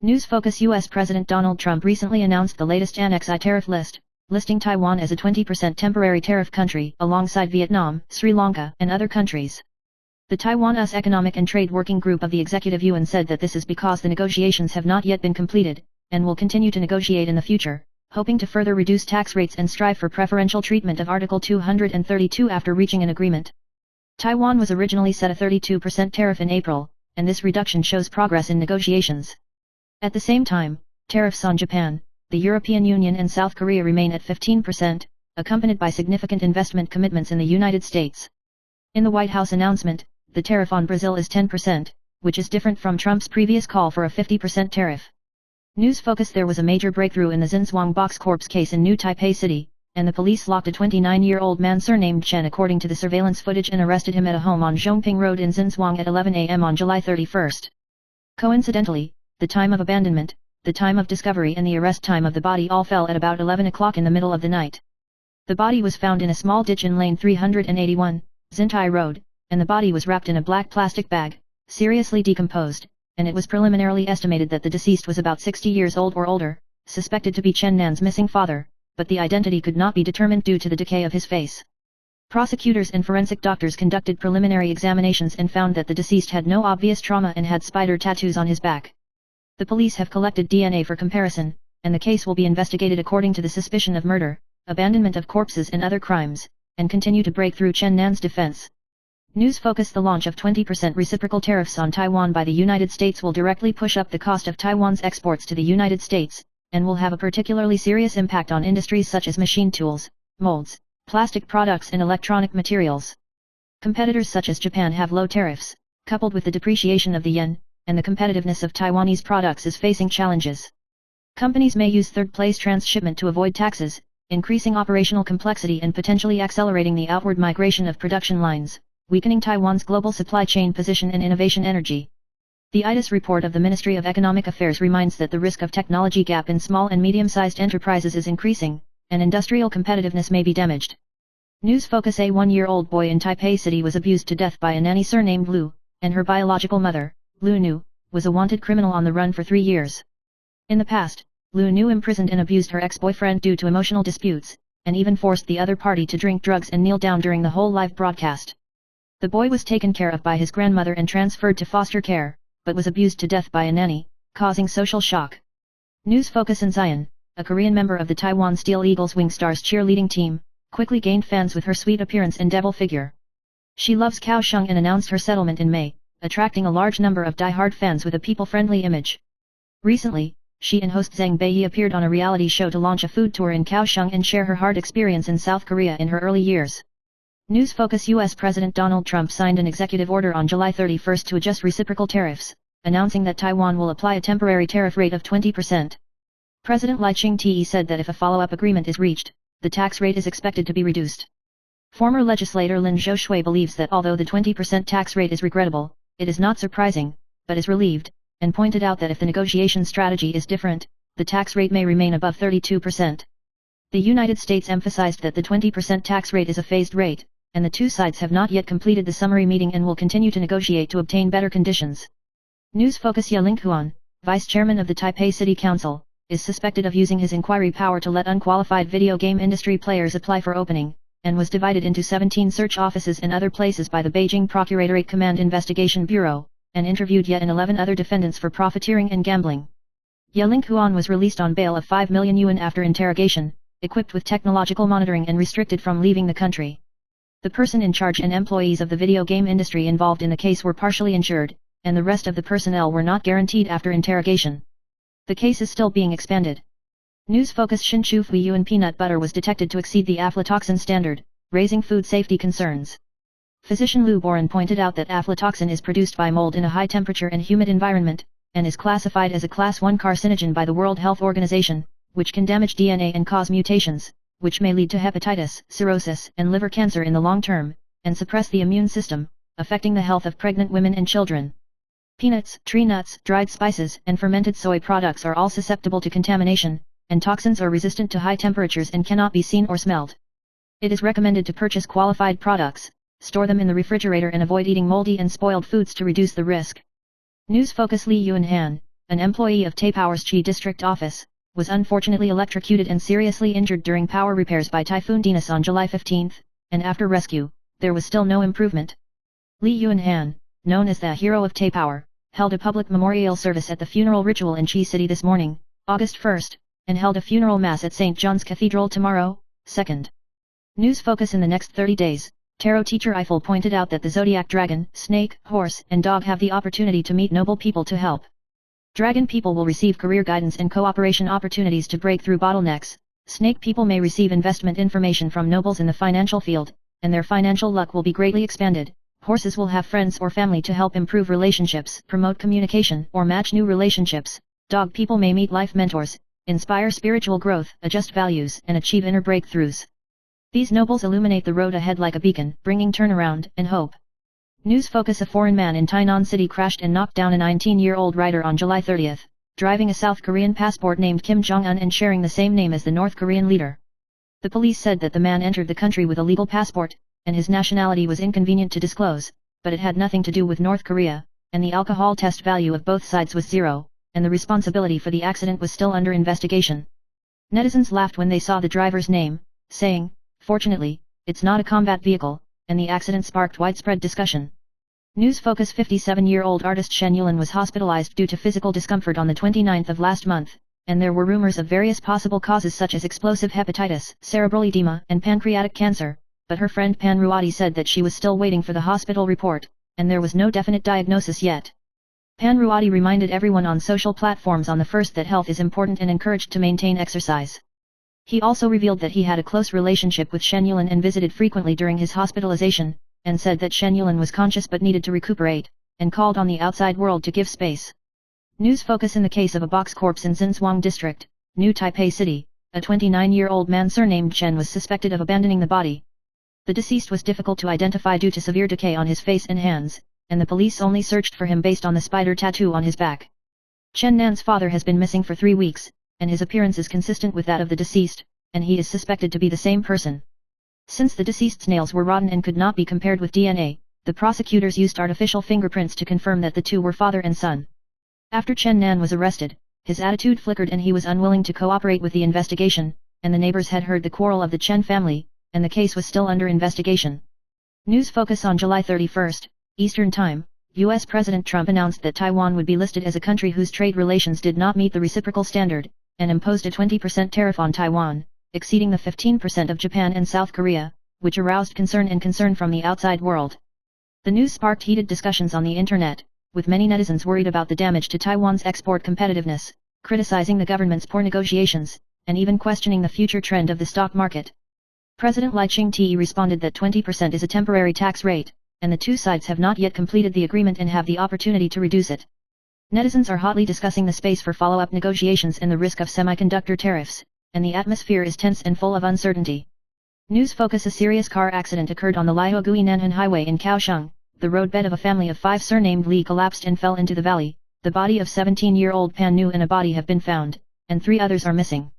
News Focus: U.S. President Donald Trump recently announced the latest Annex I tariff list, listing Taiwan as a 20% temporary tariff country alongside Vietnam, Sri Lanka, and other countries. The Taiwan-US Economic and Trade Working Group of the Executive Yuan said that this is because the negotiations have not yet been completed, and will continue to negotiate in the future, hoping to further reduce tax rates and strive for preferential treatment of Article 232 after reaching an agreement. Taiwan was originally set a 32% tariff in April, and this reduction shows progress in negotiations. At the same time, tariffs on Japan, the European Union and South Korea remain at 15%, accompanied by significant investment commitments in the United States. In the White House announcement, the tariff on Brazil is 10%, which is different from Trump's previous call for a 50% tariff. News Focus: There was a major breakthrough in the Xinzhuang box corpse case in New Taipei City, and the police locked a 29-year-old man surnamed Chen according to the surveillance footage and arrested him at a home on Zhongping Road in Xinzhuang at 11 a.m. on July 31. Coincidentally, the time of abandonment, the time of discovery and the arrest time of the body all fell at about 11 o'clock in the middle of the night. The body was found in a small ditch in lane 381, Xintai Road, and the body was wrapped in a black plastic bag, seriously decomposed, and it was preliminarily estimated that the deceased was about 60 years old or older, suspected to be Chen Nan's missing father, but the identity could not be determined due to the decay of his face. Prosecutors and forensic doctors conducted preliminary examinations and found that the deceased had no obvious trauma and had spider tattoos on his back. The police have collected DNA for comparison, and the case will be investigated according to the suspicion of murder, abandonment of corpses and other crimes, and continue to break through Chen Nan's defense. News Focus: The launch of 20% reciprocal tariffs on Taiwan by the United States will directly push up the cost of Taiwan's exports to the United States, and will have a particularly serious impact on industries such as machine tools, molds, plastic products and electronic materials. Competitors such as Japan have low tariffs, coupled with the depreciation of the yen, and the competitiveness of Taiwanese products is facing challenges. Companies may use third-place transshipment to avoid taxes, increasing operational complexity and potentially accelerating the outward migration of production lines, weakening Taiwan's global supply chain position and innovation energy. The IDIS report of the Ministry of Economic Affairs reminds that the risk of technology gap in small and medium-sized enterprises is increasing, and industrial competitiveness may be damaged. News Focus: A 1-year-old boy in Taipei City was abused to death by a nanny surnamed Lu, and her biological mother, Lu Nu, was a wanted criminal on the run for 3 years. In the past, Lu Nu imprisoned and abused her ex-boyfriend due to emotional disputes, and even forced the other party to drink drugs and kneel down during the whole live broadcast. The boy was taken care of by his grandmother and transferred to foster care, but was abused to death by a nanny, causing social shock. News Focus in Zion, a Korean member of the Taiwan Steel Eagles Wing Stars cheerleading team, quickly gained fans with her sweet appearance and devil figure. She loves Kaohsiung and announced her settlement in May, attracting a large number of die-hard fans with a people-friendly image. Recently, she and host Zhang Beiyi appeared on a reality show to launch a food tour in Kaohsiung and share her hard experience in South Korea in her early years. News Focus US President Donald Trump signed an executive order on July 31 to adjust reciprocal tariffs, announcing that Taiwan will apply a temporary tariff rate of 20%. President Lai Ching-te said that if a follow-up agreement is reached, the tax rate is expected to be reduced. Former legislator Lin Zhou believes that although the 20% tax rate is regrettable, it is not surprising, but is relieved, and pointed out that if the negotiation strategy is different, the tax rate may remain above 32%. The United States emphasized that the 20% tax rate is a phased rate, and the two sides have not yet completed the summary meeting and will continue to negotiate to obtain better conditions. News Focus Ye Linghuan, vice chairman of the Taipei City Council, is suspected of using his inquiry power to let unqualified video game industry players apply for opening, and was divided into 17 search offices and other places by the Beijing Procuratorate Command Investigation Bureau, and interviewed yet 11 other defendants for profiteering and gambling. Ye Linghuan was released on bail of 5 million yuan after interrogation, equipped with technological monitoring and restricted from leaving the country. The person in charge and employees of the video game industry involved in the case were partially insured, and the rest of the personnel were not guaranteed after interrogation. The case is still being expanded. News Focus Shinchu Fui Yuan peanut butter was detected to exceed the aflatoxin standard, raising food safety concerns. Physician Liu Boren pointed out that aflatoxin is produced by mold in a high temperature and humid environment, and is classified as a Class 1 carcinogen by the World Health Organization, which can damage DNA and cause mutations, which may lead to hepatitis, cirrhosis, and liver cancer in the long term, and suppress the immune system, affecting the health of pregnant women and children. Peanuts, tree nuts, dried spices, and fermented soy products are all susceptible to contamination, and toxins are resistant to high temperatures and cannot be seen or smelled. It is recommended to purchase qualified products, store them in the refrigerator and avoid eating moldy and spoiled foods to reduce the risk. News Focus Lee Yuan-han, an employee of Taipower's Chi District Office, was unfortunately electrocuted and seriously injured during power repairs by Typhoon Dinas on July 15, and after rescue, there was still no improvement. Lee Yuan-han, known as the hero of Taipower, held a public memorial service at the funeral ritual in Chi City this morning, August 1, and held a funeral mass at St. John's Cathedral tomorrow, 2nd. News Focus in the next 30 days, tarot teacher Eiffel pointed out that the zodiac dragon, snake, horse, and dog have the opportunity to meet noble people to help. Dragon people will receive career guidance and cooperation opportunities to break through bottlenecks, snake people may receive investment information from nobles in the financial field, and their financial luck will be greatly expanded. Horses will have friends or family to help improve relationships, promote communication, or match new relationships. Dog people may meet life mentors, inspire spiritual growth, adjust values, and achieve inner breakthroughs. These nobles illuminate the road ahead like a beacon, bringing turnaround and hope. News Focus: a foreign man in Tainan City crashed and knocked down a 19-year-old rider on July 30, driving a South Korean passport named Kim Jong-un and sharing the same name as the North Korean leader. The police said that the man entered the country with a legal passport, and his nationality was inconvenient to disclose, but it had nothing to do with North Korea, and the alcohol test value of both sides was 0, and the responsibility for the accident was still under investigation. Netizens laughed when they saw the driver's name, saying, "Fortunately, it's not a combat vehicle," and the accident sparked widespread discussion. News Focus: 57-year-old artist Shen Yulin was hospitalized due to physical discomfort on the 29th of last month, and there were rumors of various possible causes such as explosive hepatitis, cerebral edema, and pancreatic cancer, but her friend Pan Ruati said that she was still waiting for the hospital report, and there was no definite diagnosis yet. Pan Ruati reminded everyone on social platforms on the 1st that health is important and encouraged to maintain exercise. He also revealed that he had a close relationship with Shen Yulin and visited frequently during his hospitalization, and said that Shen Yulin was conscious but needed to recuperate, and called on the outside world to give space. News Focus: in the case of a box corpse in Xinzhuang District, New Taipei City, a 29-year-old man surnamed Chen was suspected of abandoning the body. The deceased was difficult to identify due to severe decay on his face and hands, and the police only searched for him based on the spider tattoo on his back. Chen Nan's father has been missing for 3 weeks, and his appearance is consistent with that of the deceased, and he is suspected to be the same person. Since the deceased's nails were rotten and could not be compared with DNA, the prosecutors used artificial fingerprints to confirm that the two were father and son. After Chen Nan was arrested, his attitude flickered and he was unwilling to cooperate with the investigation, and the neighbors had heard the quarrel of the Chen family, and the case was still under investigation. News focus on July 31, Eastern Time. U.S. President Trump announced that Taiwan would be listed as a country whose trade relations did not meet the reciprocal standard, and imposed a 20% tariff on Taiwan, exceeding the 15% of Japan and South Korea, which aroused concern from the outside world. The news sparked heated discussions on the internet, with many netizens worried about the damage to Taiwan's export competitiveness, criticizing the government's poor negotiations, and even questioning the future trend of the stock market. President Lai Ching-te responded that 20% is a temporary tax rate, and the two sides have not yet completed the agreement and have the opportunity to reduce it. Netizens are hotly discussing the space for follow-up negotiations and the risk of semiconductor tariffs, and the atmosphere is tense and full of uncertainty. News focus: a serious car accident occurred on the Liaogui-Nanhan Highway in Kaohsiung. The roadbed of a family of 5 surnamed Li collapsed and fell into the valley. The body of 17-year-old Pan Nu and a body have been found, and 3 others are missing.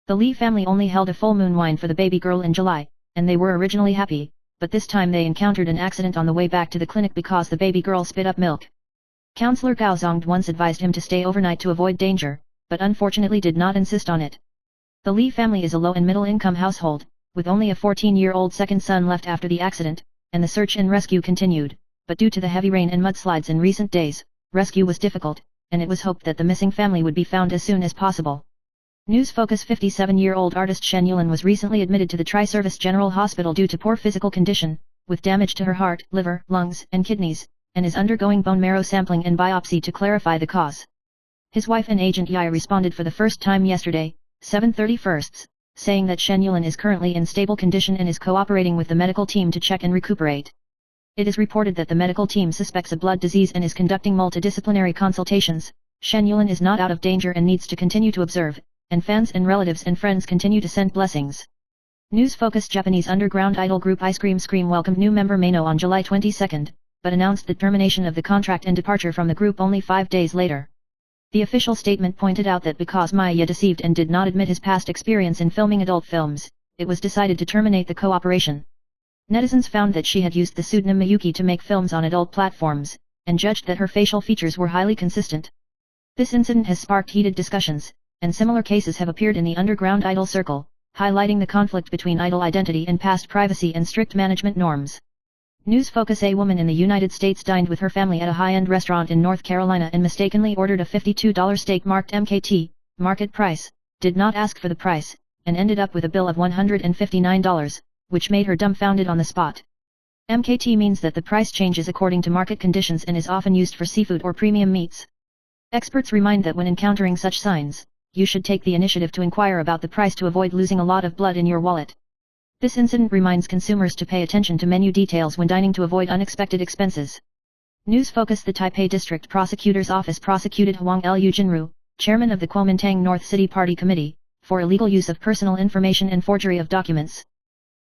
The Li family only held a full moon wine for the baby girl in July, and they were originally happy, but this time they encountered an accident on the way back to the clinic because the baby girl spit up milk. Counselor Gao Zongde once advised him to stay overnight to avoid danger, but unfortunately did not insist on it. The Li family is a low and middle-income household, with only a 14-year-old second son left after the accident, and the search and rescue continued, but due to the heavy rain and mudslides in recent days, rescue was difficult, and it was hoped that the missing family would be found as soon as possible. News focus: 57-year-old artist Shen Yulin was recently admitted to the Tri-Service General Hospital due to poor physical condition, with damage to her heart, liver, lungs, and kidneys, and is undergoing bone marrow sampling and biopsy to clarify the cause. His wife and agent Yi responded for the first time yesterday, 7/31, saying that Shen Yulin is currently in stable condition and is cooperating with the medical team to check and recuperate. It is reported that the medical team suspects a blood disease and is conducting multidisciplinary consultations. Shen Yulin is not out of danger and needs to continue to observe, and fans and relatives and friends continue to send blessings. News focus: Japanese underground idol group Ice Cream Scream welcomed new member Maino on July 22, but announced the termination of the contract and departure from the group only 5 days later. The official statement pointed out that because Maya deceived and did not admit his past experience in filming adult films, it was decided to terminate the cooperation. Netizens found that she had used the pseudonym Miyuki to make films on adult platforms, and judged that her facial features were highly consistent. This incident has sparked heated discussions, and similar cases have appeared in the underground idol circle, highlighting the conflict between idol identity and past privacy and strict management norms. News focus: a woman in the United States dined with her family at a high-end restaurant in North Carolina and mistakenly ordered a $52 steak marked MKT, market price, did not ask for the price, and ended up with a bill of $159, which made her dumbfounded on the spot. MKT means that the price changes according to market conditions and is often used for seafood or premium meats. Experts remind that when encountering such signs, you should take the initiative to inquire about the price to avoid losing a lot of blood in your wallet. This incident reminds consumers to pay attention to menu details when dining to avoid unexpected expenses. News focus: the Taipei District Prosecutor's Office prosecuted Huang Lu Jinru, chairman of the Kuomintang North City Party Committee, for illegal use of personal information and forgery of documents.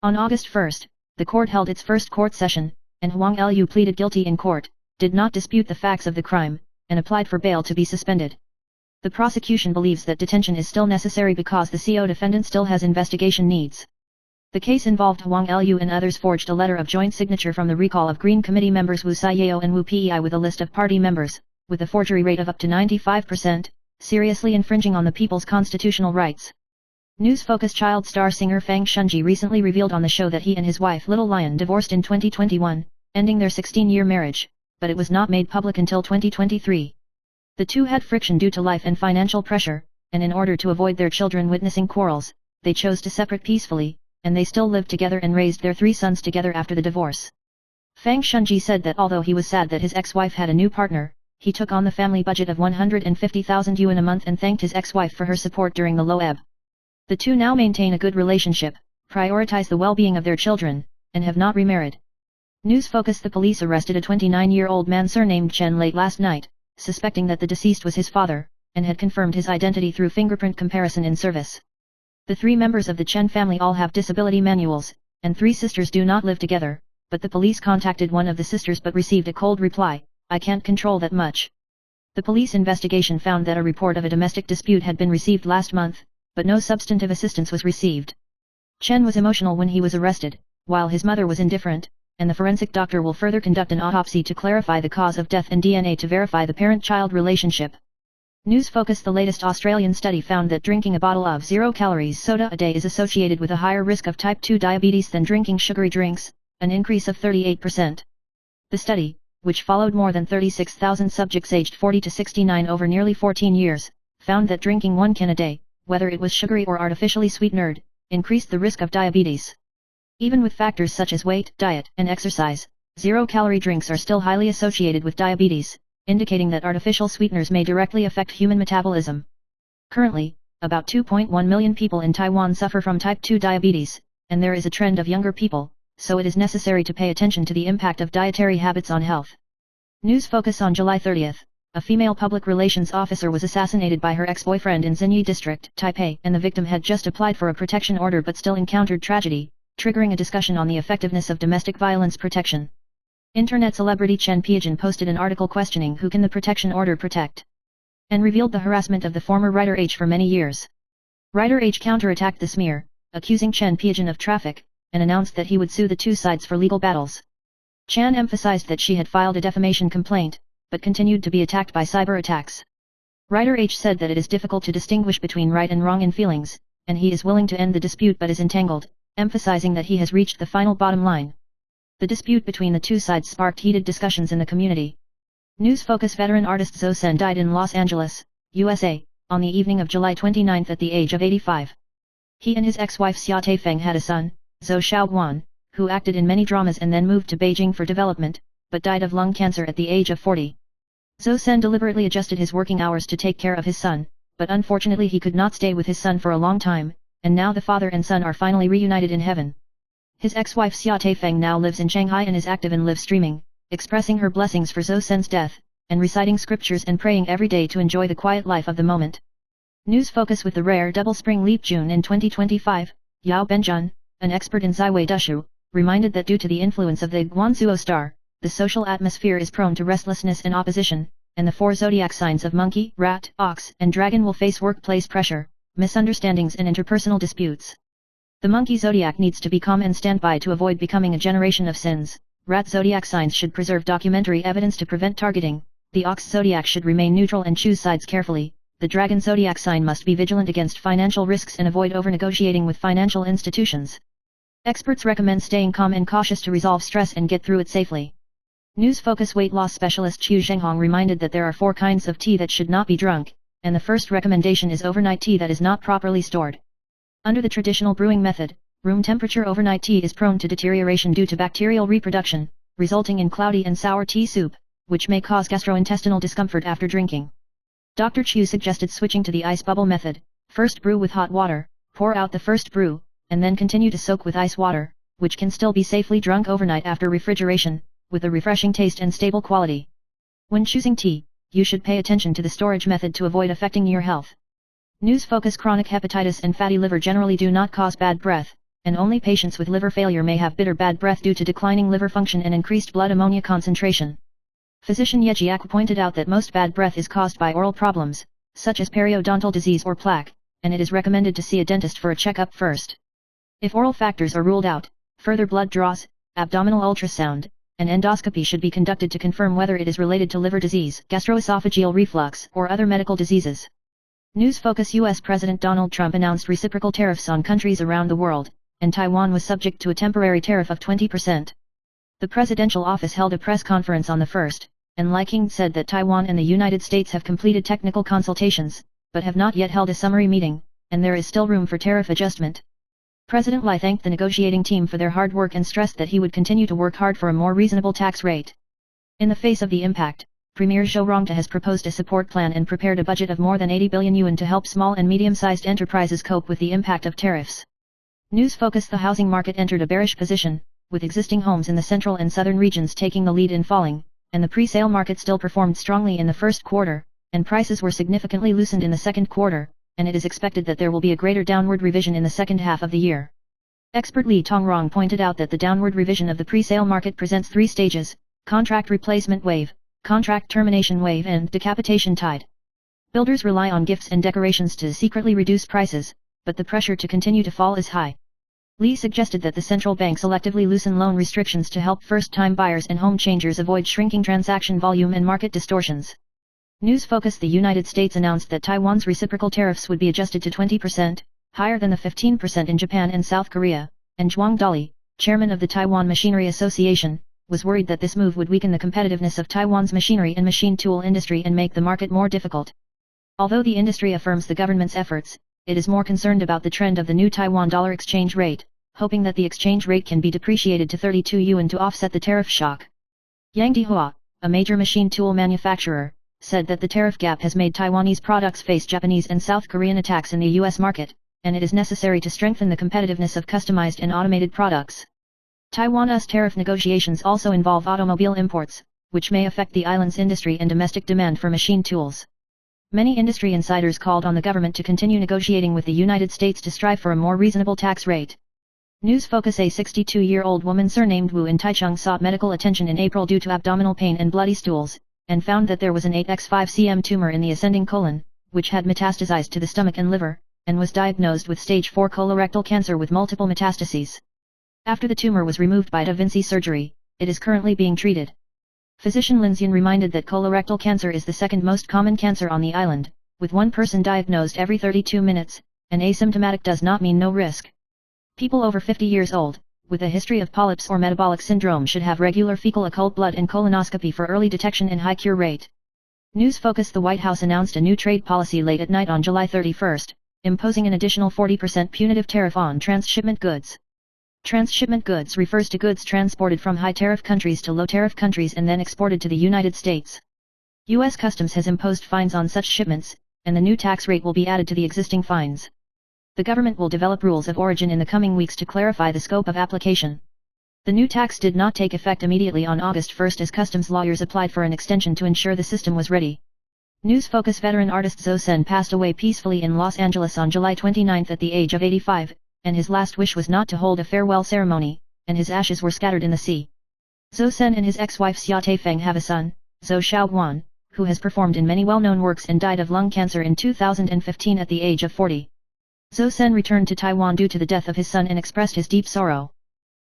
On August 1, the court held its first court session, and Huang Lu pleaded guilty in court, did not dispute the facts of the crime, and applied for bail to be suspended. The prosecution believes that detention is still necessary because the CO defendant still has investigation needs. The case involved Huang Lu and others forged a letter of joint signature from the recall of Green Committee members Wu Saiyao and Wu Pei with a list of party members, with a forgery rate of up to 95%, seriously infringing on the people's constitutional rights. News focus: child star singer Fang Shunji recently revealed on the show that he and his wife Little Lion divorced in 2021, ending their 16-year marriage, but it was not made public until 2023. The two had friction due to life and financial pressure, and in order to avoid their children witnessing quarrels, they chose to separate peacefully, and they still lived together and raised their 3 sons together after the divorce. Fang Shunji said that although he was sad that his ex-wife had a new partner, he took on the family budget of 150,000 yuan a month and thanked his ex-wife for her support during the low ebb. The two now maintain a good relationship, prioritize the well-being of their children, and have not remarried. News focus: the police arrested a 29-year-old man surnamed Chen late last night, suspecting that the deceased was his father, and had confirmed his identity through fingerprint comparison in service. The 3 members of the Chen family all have disability manuals, and 3 sisters do not live together, but the police contacted one of the sisters but received a cold reply, "I can't control that much." The police investigation found that a report of a domestic dispute had been received last month, but no substantive assistance was received. Chen was emotional when he was arrested, while his mother was indifferent, and the forensic doctor will further conduct an autopsy to clarify the cause of death and DNA to verify the parent-child relationship. News Focus. The latest Australian study found that drinking a bottle of 0-calories soda a day is associated with a higher risk of type 2 diabetes than drinking sugary drinks, an increase of 38%. The study, which followed more than 36,000 subjects aged 40 to 69 over nearly 14 years, found that drinking 1 can a day, whether it was sugary or artificially sweetened, increased the risk of diabetes. Even with factors such as weight, diet, and exercise, 0-calorie drinks are still highly associated with diabetes, indicating that artificial sweeteners may directly affect human metabolism. Currently, about 2.1 million people in Taiwan suffer from type 2 diabetes, and there is a trend of younger people, so it is necessary to pay attention to the impact of dietary habits on health. News Focus. On July 30th, a female public relations officer was assassinated by her ex-boyfriend in Xinyi District, Taipei, and the victim had just applied for a protection order but still encountered tragedy, triggering a discussion on the effectiveness of domestic violence protection. Internet celebrity Chen Piajan posted an article questioning who can the protection order protect, and revealed the harassment of the former writer H for many years. Writer H counterattacked the smear, accusing Chen Piajan of traffic, and announced that he would sue the two sides for legal battles. Chan emphasized that she had filed a defamation complaint, but continued to be attacked by cyber attacks. Writer H said that it is difficult to distinguish between right and wrong in feelings, and he is willing to end the dispute but is entangled, emphasizing that he has reached the final bottom line. The dispute between the two sides sparked heated discussions in the community. News Focus. Veteran artist Zhou Sen died in Los Angeles, USA, on the evening of July 29 at the age of 85. He and his ex-wife Xia Taifeng had a son, Zhou Xiaoguan, who acted in many dramas and then moved to Beijing for development, but died of lung cancer at the age of 40. Zhou Sen deliberately adjusted his working hours to take care of his son, but unfortunately he could not stay with his son for a long time, and now the father and son are finally reunited in heaven. His ex-wife Xia Taifeng now lives in Shanghai and is active in live streaming, expressing her blessings for Zhou Sen's death, and reciting scriptures and praying every day to enjoy the quiet life of the moment. News Focus. With the rare double spring leap June in 2025, Yao Benjun, an expert in Ziwei Dushu, reminded that due to the influence of the Guanzuo star, the social atmosphere is prone to restlessness and opposition, and the four zodiac signs of monkey, rat, ox, and dragon will face workplace pressure, misunderstandings and interpersonal disputes. The monkey zodiac needs to be calm and stand by to avoid becoming a generation of sins. Rat zodiac signs should preserve documentary evidence to prevent targeting. The ox zodiac should remain neutral and choose sides carefully. The dragon zodiac sign must be vigilant against financial risks and avoid over-negotiating with financial institutions. Experts recommend staying calm and cautious to resolve stress and get through it safely. News Focus. Weight loss specialist Chu Zhenghong reminded that there are 4 kinds of tea that should not be drunk, and the first recommendation is overnight tea that is not properly stored. Under the traditional brewing method, room temperature overnight tea is prone to deterioration due to bacterial reproduction, resulting in cloudy and sour tea soup, which may cause gastrointestinal discomfort after drinking. Dr. Chu suggested switching to the ice bubble method. First brew with hot water, pour out the first brew, and then continue to soak with ice water, which can still be safely drunk overnight after refrigeration, with a refreshing taste and stable quality. When choosing tea, you should pay attention to the storage method to avoid affecting your health. News Focus. Chronic hepatitis and fatty liver generally do not cause bad breath, and only patients with liver failure may have bitter bad breath due to declining liver function and increased blood ammonia concentration. Physician Ye Jiak pointed out that most bad breath is caused by oral problems, such as periodontal disease or plaque, and it is recommended to see a dentist for a checkup first. If oral factors are ruled out, further blood draws, abdominal ultrasound, and endoscopy should be conducted to confirm whether it is related to liver disease, gastroesophageal reflux, or other medical diseases. News Focus. U.S. President Donald Trump announced reciprocal tariffs on countries around the world, and Taiwan was subject to a temporary tariff of 20%. The presidential office held a press conference on the 1st, and Li King said that Taiwan and the United States have completed technical consultations, but have not yet held a summary meeting, and there is still room for tariff adjustment. President Li thanked the negotiating team for their hard work and stressed that he would continue to work hard for a more reasonable tax rate. In the face of the impact, Premier Zhou Rongta has proposed a support plan and prepared a budget of more than 80 billion yuan to help small and medium-sized enterprises cope with the impact of tariffs. News Focus. The housing market entered a bearish position, with existing homes in the central and southern regions taking the lead in falling, and the pre-sale market still performed strongly in the first quarter, and prices were significantly loosened in the second quarter, and it is expected that there will be a greater downward revision in the second half of the year. Expert Li Tongrong pointed out that the downward revision of the pre-sale market presents 3 stages: contract replacement wave, contract termination wave and decapitation tide. Builders rely on gifts and decorations to secretly reduce prices, but the pressure to continue to fall is high. Li suggested that the central bank selectively loosen loan restrictions to help first-time buyers and home changers avoid shrinking transaction volume and market distortions. News Focus: the United States announced that Taiwan's reciprocal tariffs would be adjusted to 20%, higher than the 15% in Japan and South Korea, and Zhuang Dali, chairman of the Taiwan Machinery Association, was worried that this move would weaken the competitiveness of Taiwan's machinery and machine tool industry and make the market more difficult. Although the industry affirms the government's efforts, it is more concerned about the trend of the new Taiwan dollar exchange rate, hoping that the exchange rate can be depreciated to 32 yuan to offset the tariff shock. Yang Dihua, a major machine tool manufacturer, said that the tariff gap has made Taiwanese products face Japanese and South Korean attacks in the US market, and it is necessary to strengthen the competitiveness of customized and automated products. Taiwan's tariff negotiations also involve automobile imports, which may affect the island's industry and domestic demand for machine tools. Many industry insiders called on the government to continue negotiating with the United States to strive for a more reasonable tax rate. News Focus: a 62-year-old woman surnamed Wu in Taichung sought medical attention in April due to abdominal pain and bloody stools, and found that there was an 8x5 cm tumor in the ascending colon, which had metastasized to the stomach and liver, and was diagnosed with stage 4 colorectal cancer with multiple metastases. After the tumor was removed by Da Vinci surgery, it is currently being treated. Physician Lin Xian reminded that colorectal cancer is the second most common cancer on the island, with one person diagnosed every 32 minutes, and asymptomatic does not mean no risk. People over 50 years old, with a history of polyps or metabolic syndrome should have regular fecal occult blood and colonoscopy for early detection and high cure rate. News Focus: the White House announced a new trade policy late at night on July 31st, imposing an additional 40% punitive tariff on transshipment goods. Transshipment goods refers to goods transported from high-tariff countries to low-tariff countries and then exported to the United States. U.S. Customs has imposed fines on such shipments, and the new tax rate will be added to the existing fines. The government will develop rules of origin in the coming weeks to clarify the scope of application. The new tax did not take effect immediately on August 1st as customs lawyers applied for an extension to ensure the system was ready. News Focus: veteran artist Zhou Sen passed away peacefully in Los Angeles on July 29 at the age of 85. And his last wish was not to hold a farewell ceremony, and his ashes were scattered in the sea. Zhou Sen and his ex-wife Xia Taifeng have a son, Zhou Xiaoguan, who has performed in many well-known works and died of lung cancer in 2015 at the age of 40. Zhou Sen returned to Taiwan due to the death of his son and expressed his deep sorrow.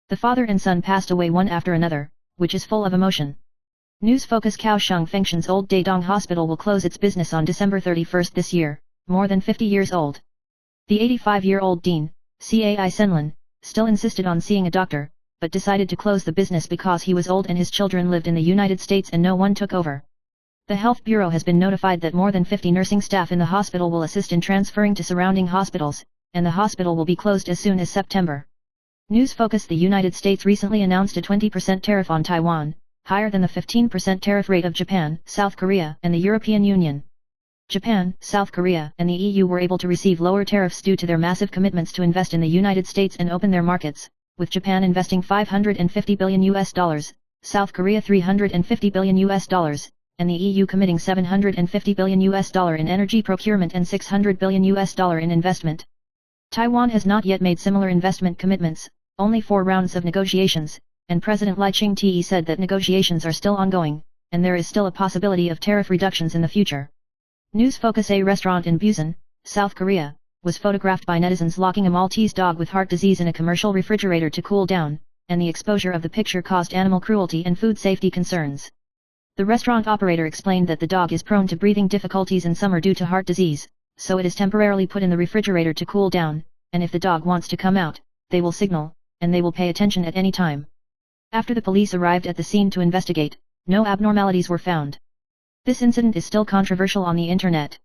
The father and son passed away one after another, which is full of emotion. News Focus: Kaohsiung Fengshan's Old Daedong Hospital will close its business on December 31st this year, more than 50 years old. The 85-year-old dean, Cai Senlin, still insisted on seeing a doctor, but decided to close the business because he was old and his children lived in the United States and no one took over. The Health Bureau has been notified that more than 50 nursing staff in the hospital will assist in transferring to surrounding hospitals, and the hospital will be closed as soon as September. News Focus: the United States recently announced a 20% tariff on Taiwan, higher than the 15% tariff rate of Japan, South Korea, and the European Union. Japan, South Korea, and the EU were able to receive lower tariffs due to their massive commitments to invest in the United States and open their markets, with Japan investing $550 billion, South Korea $350 billion, and the EU committing $750 billion in energy procurement and $600 billion in investment. Taiwan has not yet made similar investment commitments, only 4 rounds of negotiations, and President Lai Ching-te said that negotiations are still ongoing, and there is still a possibility of tariff reductions in the future. News Focus: a restaurant in Busan, South Korea, was photographed by netizens locking a Maltese dog with heart disease in a commercial refrigerator to cool down, and the exposure of the picture caused animal cruelty and food safety concerns. The restaurant operator explained that the dog is prone to breathing difficulties in summer due to heart disease, so it is temporarily put in the refrigerator to cool down, and if the dog wants to come out, they will signal, and they will pay attention at any time. After the police arrived at the scene to investigate, no abnormalities were found. This incident is still controversial on the internet.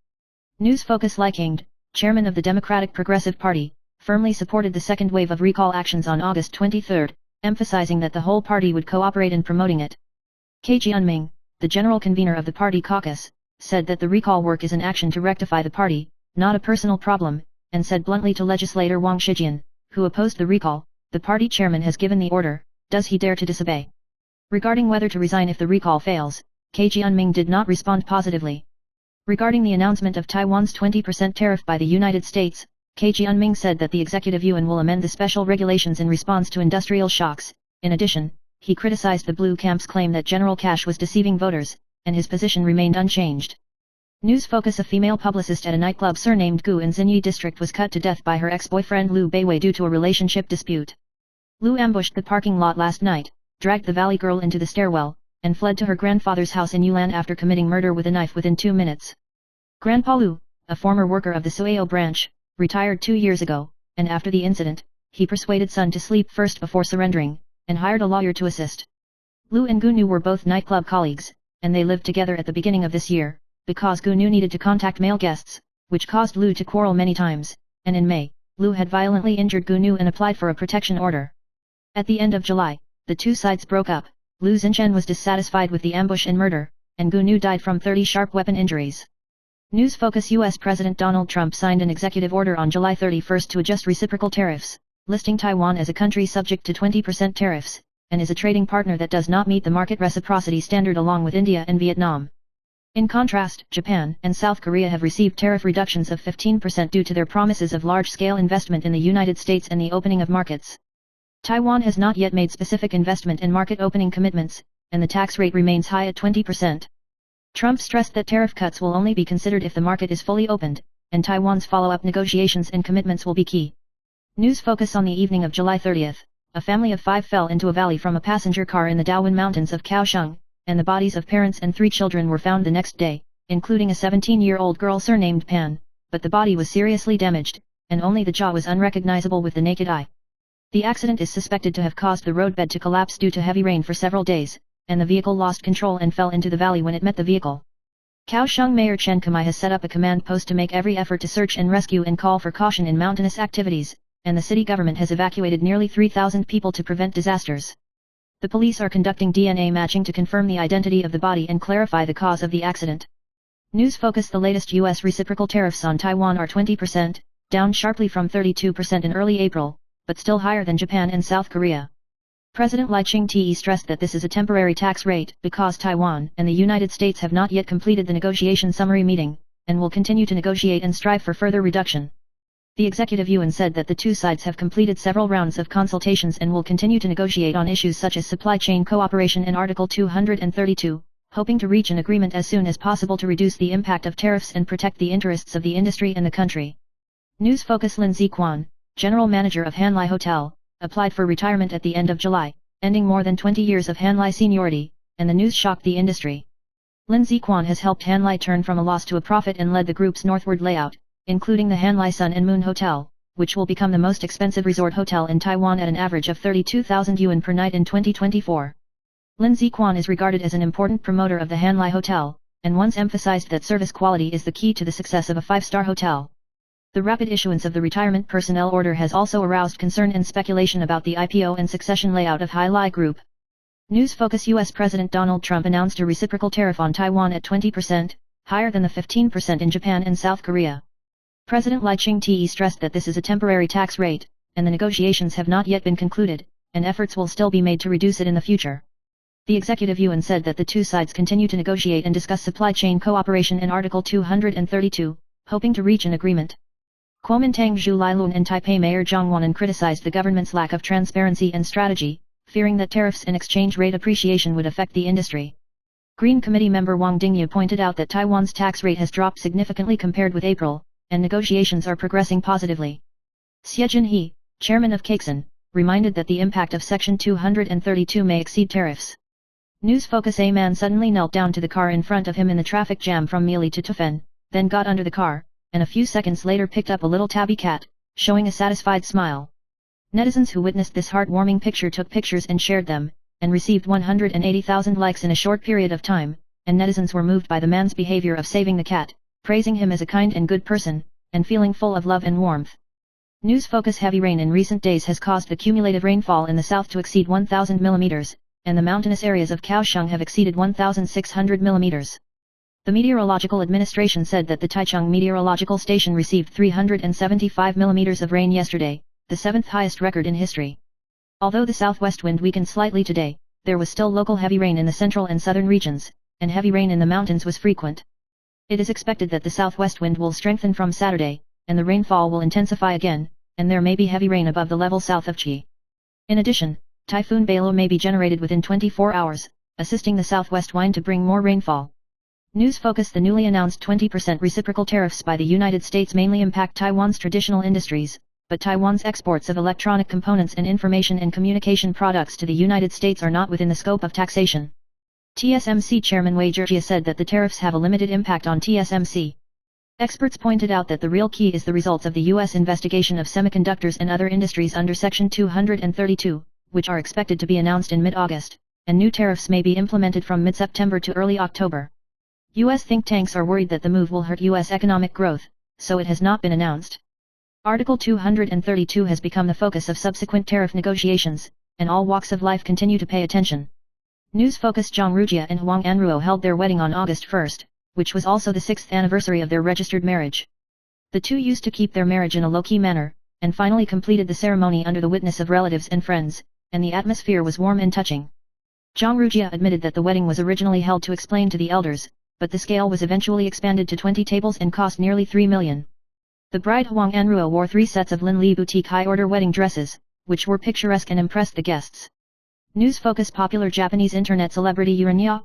News Focus: Lai Ching, chairman of the Democratic Progressive Party, firmly supported the second wave of recall actions on August 23, emphasizing that the whole party would cooperate in promoting it. Ke Jianming, the general convener of the party caucus, said that the recall work is an action to rectify the party, not a personal problem, and said bluntly to legislator Wang Shijian, who opposed the recall, "The party chairman has given the order, does he dare to disobey?" Regarding whether to resign if the recall fails, Ke Jianming did not respond positively. Regarding the announcement of Taiwan's 20% tariff by the United States, Ke Jianming said that the Executive Yuan will amend the special regulations in response to industrial shocks. In addition, he criticized the Blue Camp's claim that General Cash was deceiving voters, and his position remained unchanged. News Focus: a female publicist at a nightclub surnamed Gu in Xinyi district was cut to death by her ex-boyfriend Liu Beiwei due to a relationship dispute. Liu ambushed the parking lot last night, dragged the valley girl into the stairwell, and fled to her grandfather's house in Yunnan after committing murder with a knife within 2 minutes. Grandpa Lu, a former worker of the Sueo branch, retired 2 years ago, and after the incident, he persuaded son to sleep first before surrendering, and hired a lawyer to assist. Lu and Gunu were both nightclub colleagues, and they lived together at the beginning of this year, because Gunu needed to contact male guests, which caused Lu to quarrel many times, and in May, Lu had violently injured Gunu and applied for a protection order. At the end of July, the two sides broke up. Lu Xinchen was dissatisfied with the ambush and murder, and Gunu died from 30 sharp weapon injuries. News Focus. U.S. President Donald Trump signed an executive order on July 31 to adjust reciprocal tariffs, listing Taiwan as a country subject to 20% tariffs, and is a trading partner that does not meet the market reciprocity standard along with India and Vietnam. In contrast, Japan and South Korea have received tariff reductions of 15% due to their promises of large-scale investment in the United States and the opening of markets. Taiwan has not yet made specific investment and market opening commitments, and the tax rate remains high at 20%. Trump stressed that tariff cuts will only be considered if the market is fully opened, and Taiwan's follow-up negotiations and commitments will be key. News Focus. On the evening of July 30, a family of 5 fell into a valley from a passenger car in the Daowen Mountains of Kaohsiung, and the bodies of parents and 3 children were found the next day, including a 17-year-old girl surnamed Pan, but the body was seriously damaged, and only the jaw was unrecognizable with the naked eye. The accident is suspected to have caused the roadbed to collapse due to heavy rain for several days, and the vehicle lost control and fell into the valley when it met the vehicle. Kaohsiung Mayor Chen Kamai has set up a command post to make every effort to search and rescue and call for caution in mountainous activities, and the city government has evacuated nearly 3,000 people to prevent disasters. The police are conducting DNA matching to confirm the identity of the body and clarify the cause of the accident. News Focus. The latest U.S. reciprocal tariffs on Taiwan are 20%, down sharply from 32% in early April, but still higher than Japan and South Korea. President Lai Ching-te stressed that this is a temporary tax rate because Taiwan and the United States have not yet completed the negotiation summary meeting, and will continue to negotiate and strive for further reduction. The executive yuan said that the two sides have completed several rounds of consultations and will continue to negotiate on issues such as supply chain cooperation and Article 232, hoping to reach an agreement as soon as possible to reduce the impact of tariffs and protect the interests of the industry and the country. News Focus. Lin Ziquan, general manager of Hanlai Hotel, applied for retirement at the end of July, ending more than 20 years of Hanlai seniority, and the news shocked the industry. Lin Ziquan has helped Hanlai turn from a loss to a profit and led the group's northward layout, including the Hanlai Sun and Moon Hotel, which will become the most expensive resort hotel in Taiwan at an average of 32,000 yuan per night in 2024. Lin Ziquan is regarded as an important promoter of the Hanlai Hotel, and once emphasized that service quality is the key to the success of a 5-star hotel. The rapid issuance of the retirement personnel order has also aroused concern and speculation about the IPO and succession layout of Hanlai Group. News Focus. U.S. President Donald Trump announced a reciprocal tariff on Taiwan at 20%, higher than the 15% in Japan and South Korea. President Lai Ching-te stressed that this is a temporary tax rate, and the negotiations have not yet been concluded, and efforts will still be made to reduce it in the future. The executive yuan said that the two sides continue to negotiate and discuss supply chain cooperation in Article 232, hoping to reach an agreement. Kuomintang Zhu Lailun and Taipei Mayor Zhang Wannan criticized the government's lack of transparency and strategy, fearing that tariffs and exchange rate appreciation would affect the industry. Green Committee member Wang Dingyu pointed out that Taiwan's tax rate has dropped significantly compared with April, and negotiations are progressing positively. Xie Jinhe, chairman of Caixin, reminded that the impact of Section 232 may exceed tariffs. News Focus. A man suddenly knelt down to the car in front of him in the traffic jam from Mili to Tufen, then got under the car, and a few seconds later picked up a little tabby cat, showing a satisfied smile. Netizens who witnessed this heartwarming picture took pictures and shared them, and received 180,000 likes in a short period of time, and netizens were moved by the man's behavior of saving the cat, praising him as a kind and good person, and feeling full of love and warmth. News Focus. Heavy rain in recent days has caused the cumulative rainfall in the south to exceed 1,000 mm, and the mountainous areas of Kaohsiung have exceeded 1,600 mm. The Meteorological Administration said that the Taichung Meteorological Station received 375 mm of rain yesterday, the 7th highest record in history. Although the southwest wind weakened slightly today, there was still local heavy rain in the central and southern regions, and heavy rain in the mountains was frequent. It is expected that the southwest wind will strengthen from Saturday, and the rainfall will intensify again, and there may be heavy rain above the level south of Chi. In addition, Typhoon Balo may be generated within 24 hours, assisting the southwest wind to bring more rainfall. News Focus. The newly announced 20% reciprocal tariffs by the United States mainly impact Taiwan's traditional industries, but Taiwan's exports of electronic components and information and communication products to the United States are not within the scope of taxation. TSMC Chairman Wei Zhijia said that the tariffs have a limited impact on TSMC. Experts pointed out that the real key is the results of the U.S. investigation of semiconductors and other industries under Section 232, which are expected to be announced in mid-August, and new tariffs may be implemented from mid-September to early October. U.S. think tanks are worried that the move will hurt U.S. economic growth, so it has not been announced. Article 232 has become the focus of subsequent tariff negotiations, and all walks of life continue to pay attention. News focus Zhang Rujia and Huang Anruo held their wedding on August 1, which was also the 6th anniversary of their registered marriage. The two used to keep their marriage in a low-key manner, and finally completed the ceremony under the witness of relatives and friends, and the atmosphere was warm and touching. Zhang Rujia admitted that the wedding was originally held to explain to the elders, but the scale was eventually expanded to 20 tables and cost nearly 3 million. The bride Huang Anruo wore 3 sets of Lin Li boutique high-order wedding dresses, which were picturesque and impressed the guests. News focus popular Japanese internet celebrity Urania,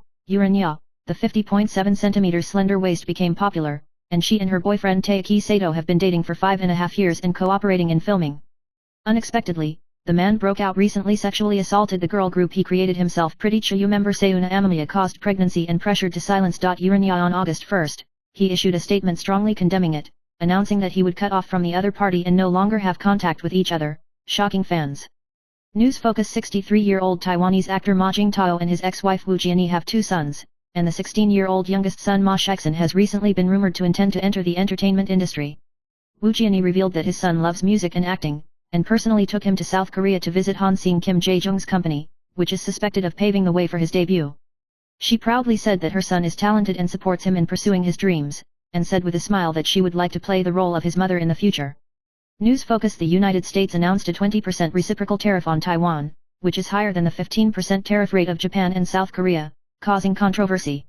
the 50.7 cm slender waist became popular, and she and her boyfriend Taiki Sato have been dating for 5.5 years and cooperating in filming. Unexpectedly, the man broke out recently sexually assaulted the girl group he created himself. Pretty Chiyu member Seuna Amamiya caused pregnancy and pressured to silence. Urania on August 1, he issued a statement strongly condemning it, announcing that he would cut off from the other party and no longer have contact with each other, shocking fans. News focus 63-year-old Taiwanese actor Ma Jingtao and his ex-wife Wu Jianyi have 2 sons, and the 16-year-old youngest son Ma Shixin has recently been rumored to intend to enter the entertainment industry. Wu Jianyi revealed that his son loves music and acting, and personally took him to South Korea to visit Hansing Kim Jae-jung's company, which is suspected of paving the way for his debut. She proudly said that her son is talented and supports him in pursuing his dreams, and said with a smile that she would like to play the role of his mother in the future. News focus the United States announced a 20% reciprocal tariff on Taiwan, which is higher than the 15% tariff rate of Japan and South Korea, causing controversy.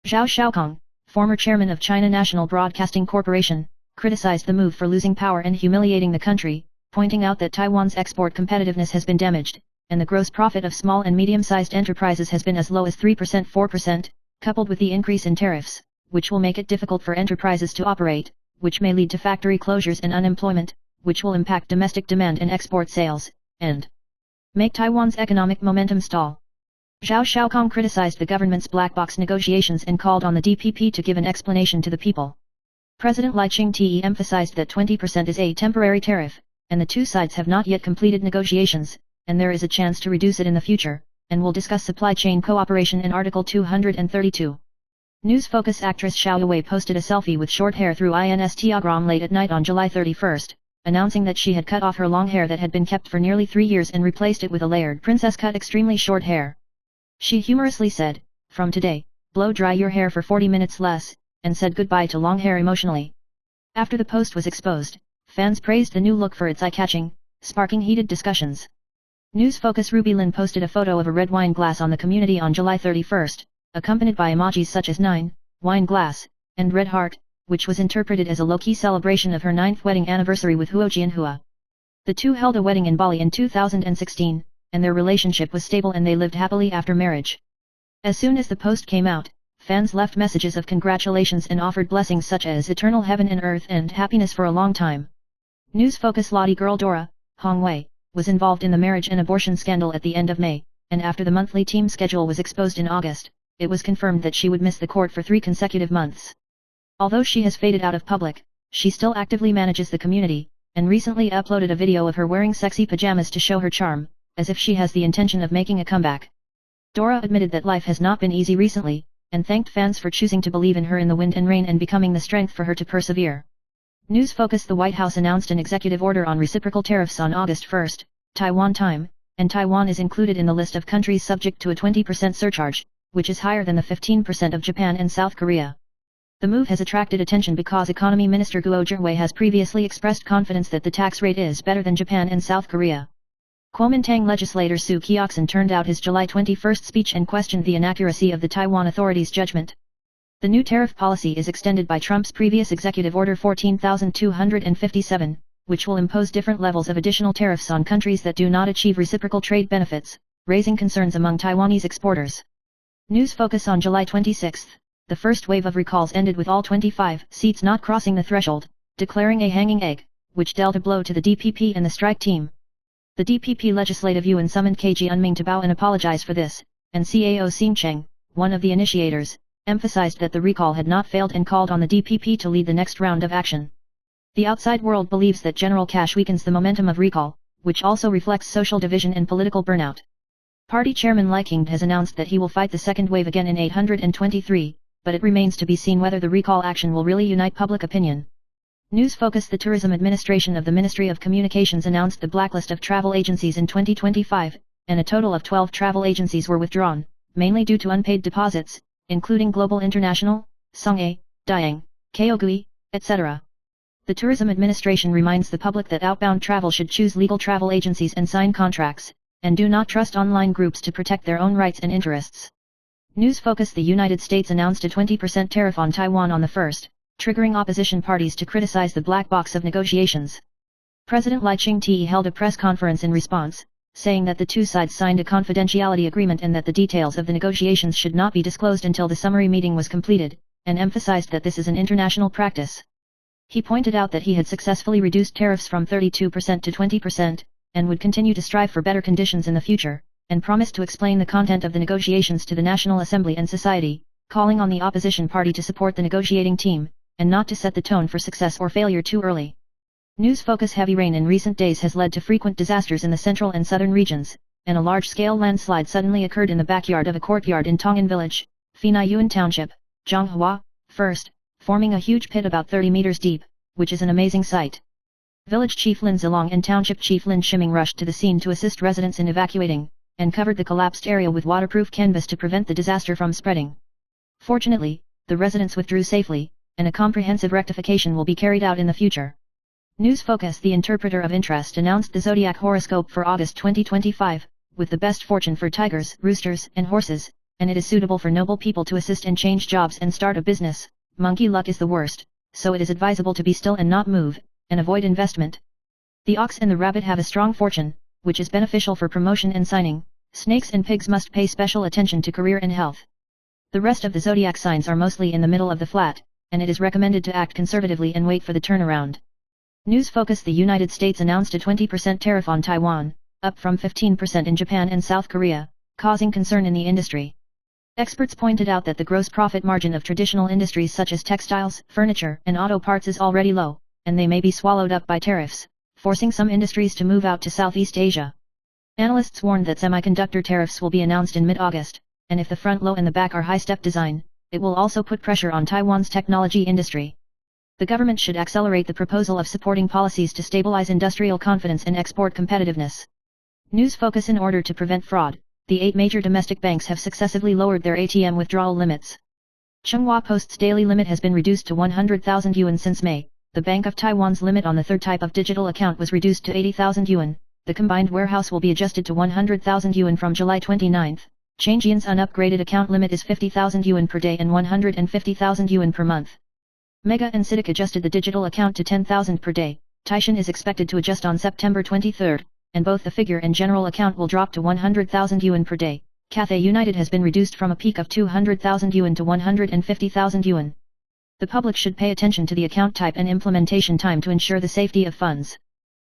Zhao Xiaokong, former chairman of China National Broadcasting Corporation, criticized the move for losing power and humiliating the country, pointing out that Taiwan's export competitiveness has been damaged, and the gross profit of small and medium-sized enterprises has been as low as 3%-4%, coupled with the increase in tariffs, which will make it difficult for enterprises to operate, which may lead to factory closures and unemployment, which will impact domestic demand and export sales, and make Taiwan's economic momentum stall. Zhao Xiaokong criticized the government's black box negotiations and called on the DPP to give an explanation to the people. President Lai Ching-te emphasized that 20% is a temporary tariff, and the two sides have not yet completed negotiations, and there is a chance to reduce it in the future, and will discuss supply chain cooperation in Article 232. News focus actress Xiao Yue posted a selfie with short hair through Instagram late at night on July 31, announcing that she had cut off her long hair that had been kept for nearly 3 years and replaced it with a layered princess-cut extremely short hair. She humorously said, "From today, blow dry your hair for 40 minutes less," and said goodbye to long hair emotionally. After the post was exposed, fans praised the new look for its eye-catching, sparking heated discussions. News focus Ruby Lin posted a photo of a red wine glass on the community on July 31, accompanied by emojis such as 9, wine glass, and red heart, which was interpreted as a low-key celebration of her 9th wedding anniversary with Huo Jianhua. The two held a wedding in Bali in 2016, and their relationship was stable and they lived happily after marriage. As soon as the post came out, fans left messages of congratulations and offered blessings such as eternal heaven and earth and happiness for a long time. News focus Lottie girl Dora, Hong Wei, was involved in the marriage and abortion scandal at the end of May, and after the monthly team schedule was exposed in August, it was confirmed that she would miss the court for 3 consecutive months. Although she has faded out of public, she still actively manages the community, and recently uploaded a video of her wearing sexy pajamas to show her charm, as if she has the intention of making a comeback. Dora admitted that life has not been easy recently, and thanked fans for choosing to believe in her in the wind and rain and becoming the strength for her to persevere. News focus the White House announced an executive order on reciprocal tariffs on August 1, Taiwan time, and Taiwan is included in the list of countries subject to a 20% surcharge, which is higher than the 15% of Japan and South Korea. The move has attracted attention because Economy Minister Guo Zhihui has previously expressed confidence that the tax rate is better than Japan and South Korea. Kuomintang legislator Su Kyoxin turned out his July 21 speech and questioned the inaccuracy of the Taiwan authorities' judgment. The new tariff policy is extended by Trump's previous Executive Order 14,257, which will impose different levels of additional tariffs on countries that do not achieve reciprocal trade benefits, raising concerns among Taiwanese exporters. News focus on July 26. The first wave of recalls ended with all 25 seats not crossing the threshold, declaring a hanging egg, which dealt a blow to the DPP and the strike team. The DPP Legislative Yuan summoned KG Unming to bow and apologize for this, and CAO Xing Cheng, one of the initiators, emphasized that the recall had not failed and called on the DPP to lead the next round of action. The outside world believes that general cash weakens the momentum of recall, which also reflects social division and political burnout. Party chairman Li Qiang has announced that he will fight the second wave again in 823, but it remains to be seen whether the recall action will really unite public opinion. News Focus: The Tourism Administration of the Ministry of Communications announced the blacklist of travel agencies in 2025, and a total of 12 travel agencies were withdrawn, mainly due to unpaid deposits, including Global International, Songye, Diang, Kyogui, etc. The Tourism Administration reminds the public that outbound travel should choose legal travel agencies and sign contracts, and do not trust online groups to protect their own rights and interests. News Focus: The United States announced a 20% tariff on Taiwan on the 1st, triggering opposition parties to criticize the black box of negotiations. President Li Ching-te held a press conference in response, saying that the two sides signed a confidentiality agreement and that the details of the negotiations should not be disclosed until the summary meeting was completed, and emphasized that this is an international practice. He pointed out that he had successfully reduced tariffs from 32% to 20%, and would continue to strive for better conditions in the future, and promised to explain the content of the negotiations to the National Assembly and society, calling on the opposition party to support the negotiating team, and not to set the tone for success or failure too early. News Focus: Heavy rain in recent days has led to frequent disasters in the central and southern regions, and a large-scale landslide suddenly occurred in the backyard of a courtyard in Tongan Village, Phinai Township, Zhonghua, first, forming a huge pit about 30 meters deep, which is an amazing sight. Village Chief Lin Zilong and Township Chief Lin Shiming rushed to the scene to assist residents in evacuating, and covered the collapsed area with waterproof canvas to prevent the disaster from spreading. Fortunately, the residents withdrew safely, and a comprehensive rectification will be carried out in the future. News Focus: The Interpreter of Interest announced the zodiac horoscope for August 2025, with the best fortune for tigers, roosters, and horses, and it is suitable for noble people to assist and change jobs and start a business. Monkey luck is the worst, so it is advisable to be still and not move, and avoid investment. The ox and the rabbit have a strong fortune, which is beneficial for promotion and signing. Snakes and pigs must pay special attention to career and health. The rest of the zodiac signs are mostly in the middle of the flat, and it is recommended to act conservatively and wait for the turnaround. News Focus: The United States announced a 20% tariff on Taiwan, up from 15% in Japan and South Korea, causing concern in the industry. Experts pointed out that the gross profit margin of traditional industries such as textiles, furniture, and auto parts is already low, and they may be swallowed up by tariffs, forcing some industries to move out to Southeast Asia. Analysts warned that semiconductor tariffs will be announced in mid-August, and if the front low and the back are high-step design, it will also put pressure on Taiwan's technology industry. The government should accelerate the proposal of supporting policies to stabilize industrial confidence and export competitiveness. News Focus: In order to prevent fraud, the 8 major domestic banks have successively lowered their ATM withdrawal limits. Chunghwa Post's daily limit has been reduced to 100,000 yuan since May. The Bank of Taiwan's limit on the third type of digital account was reduced to 80,000 yuan. The combined warehouse will be adjusted to 100,000 yuan from July 29. Changjian's unupgraded account limit is 50,000 yuan per day and 150,000 yuan per month. Mega and CITIC adjusted the digital account to 10,000 per day. Taishan is expected to adjust on September 23, and both the figure and general account will drop to 100,000 yuan per day. Cathay United has been reduced from a peak of 200,000 yuan to 150,000 yuan. The public should pay attention to the account type and implementation time to ensure the safety of funds.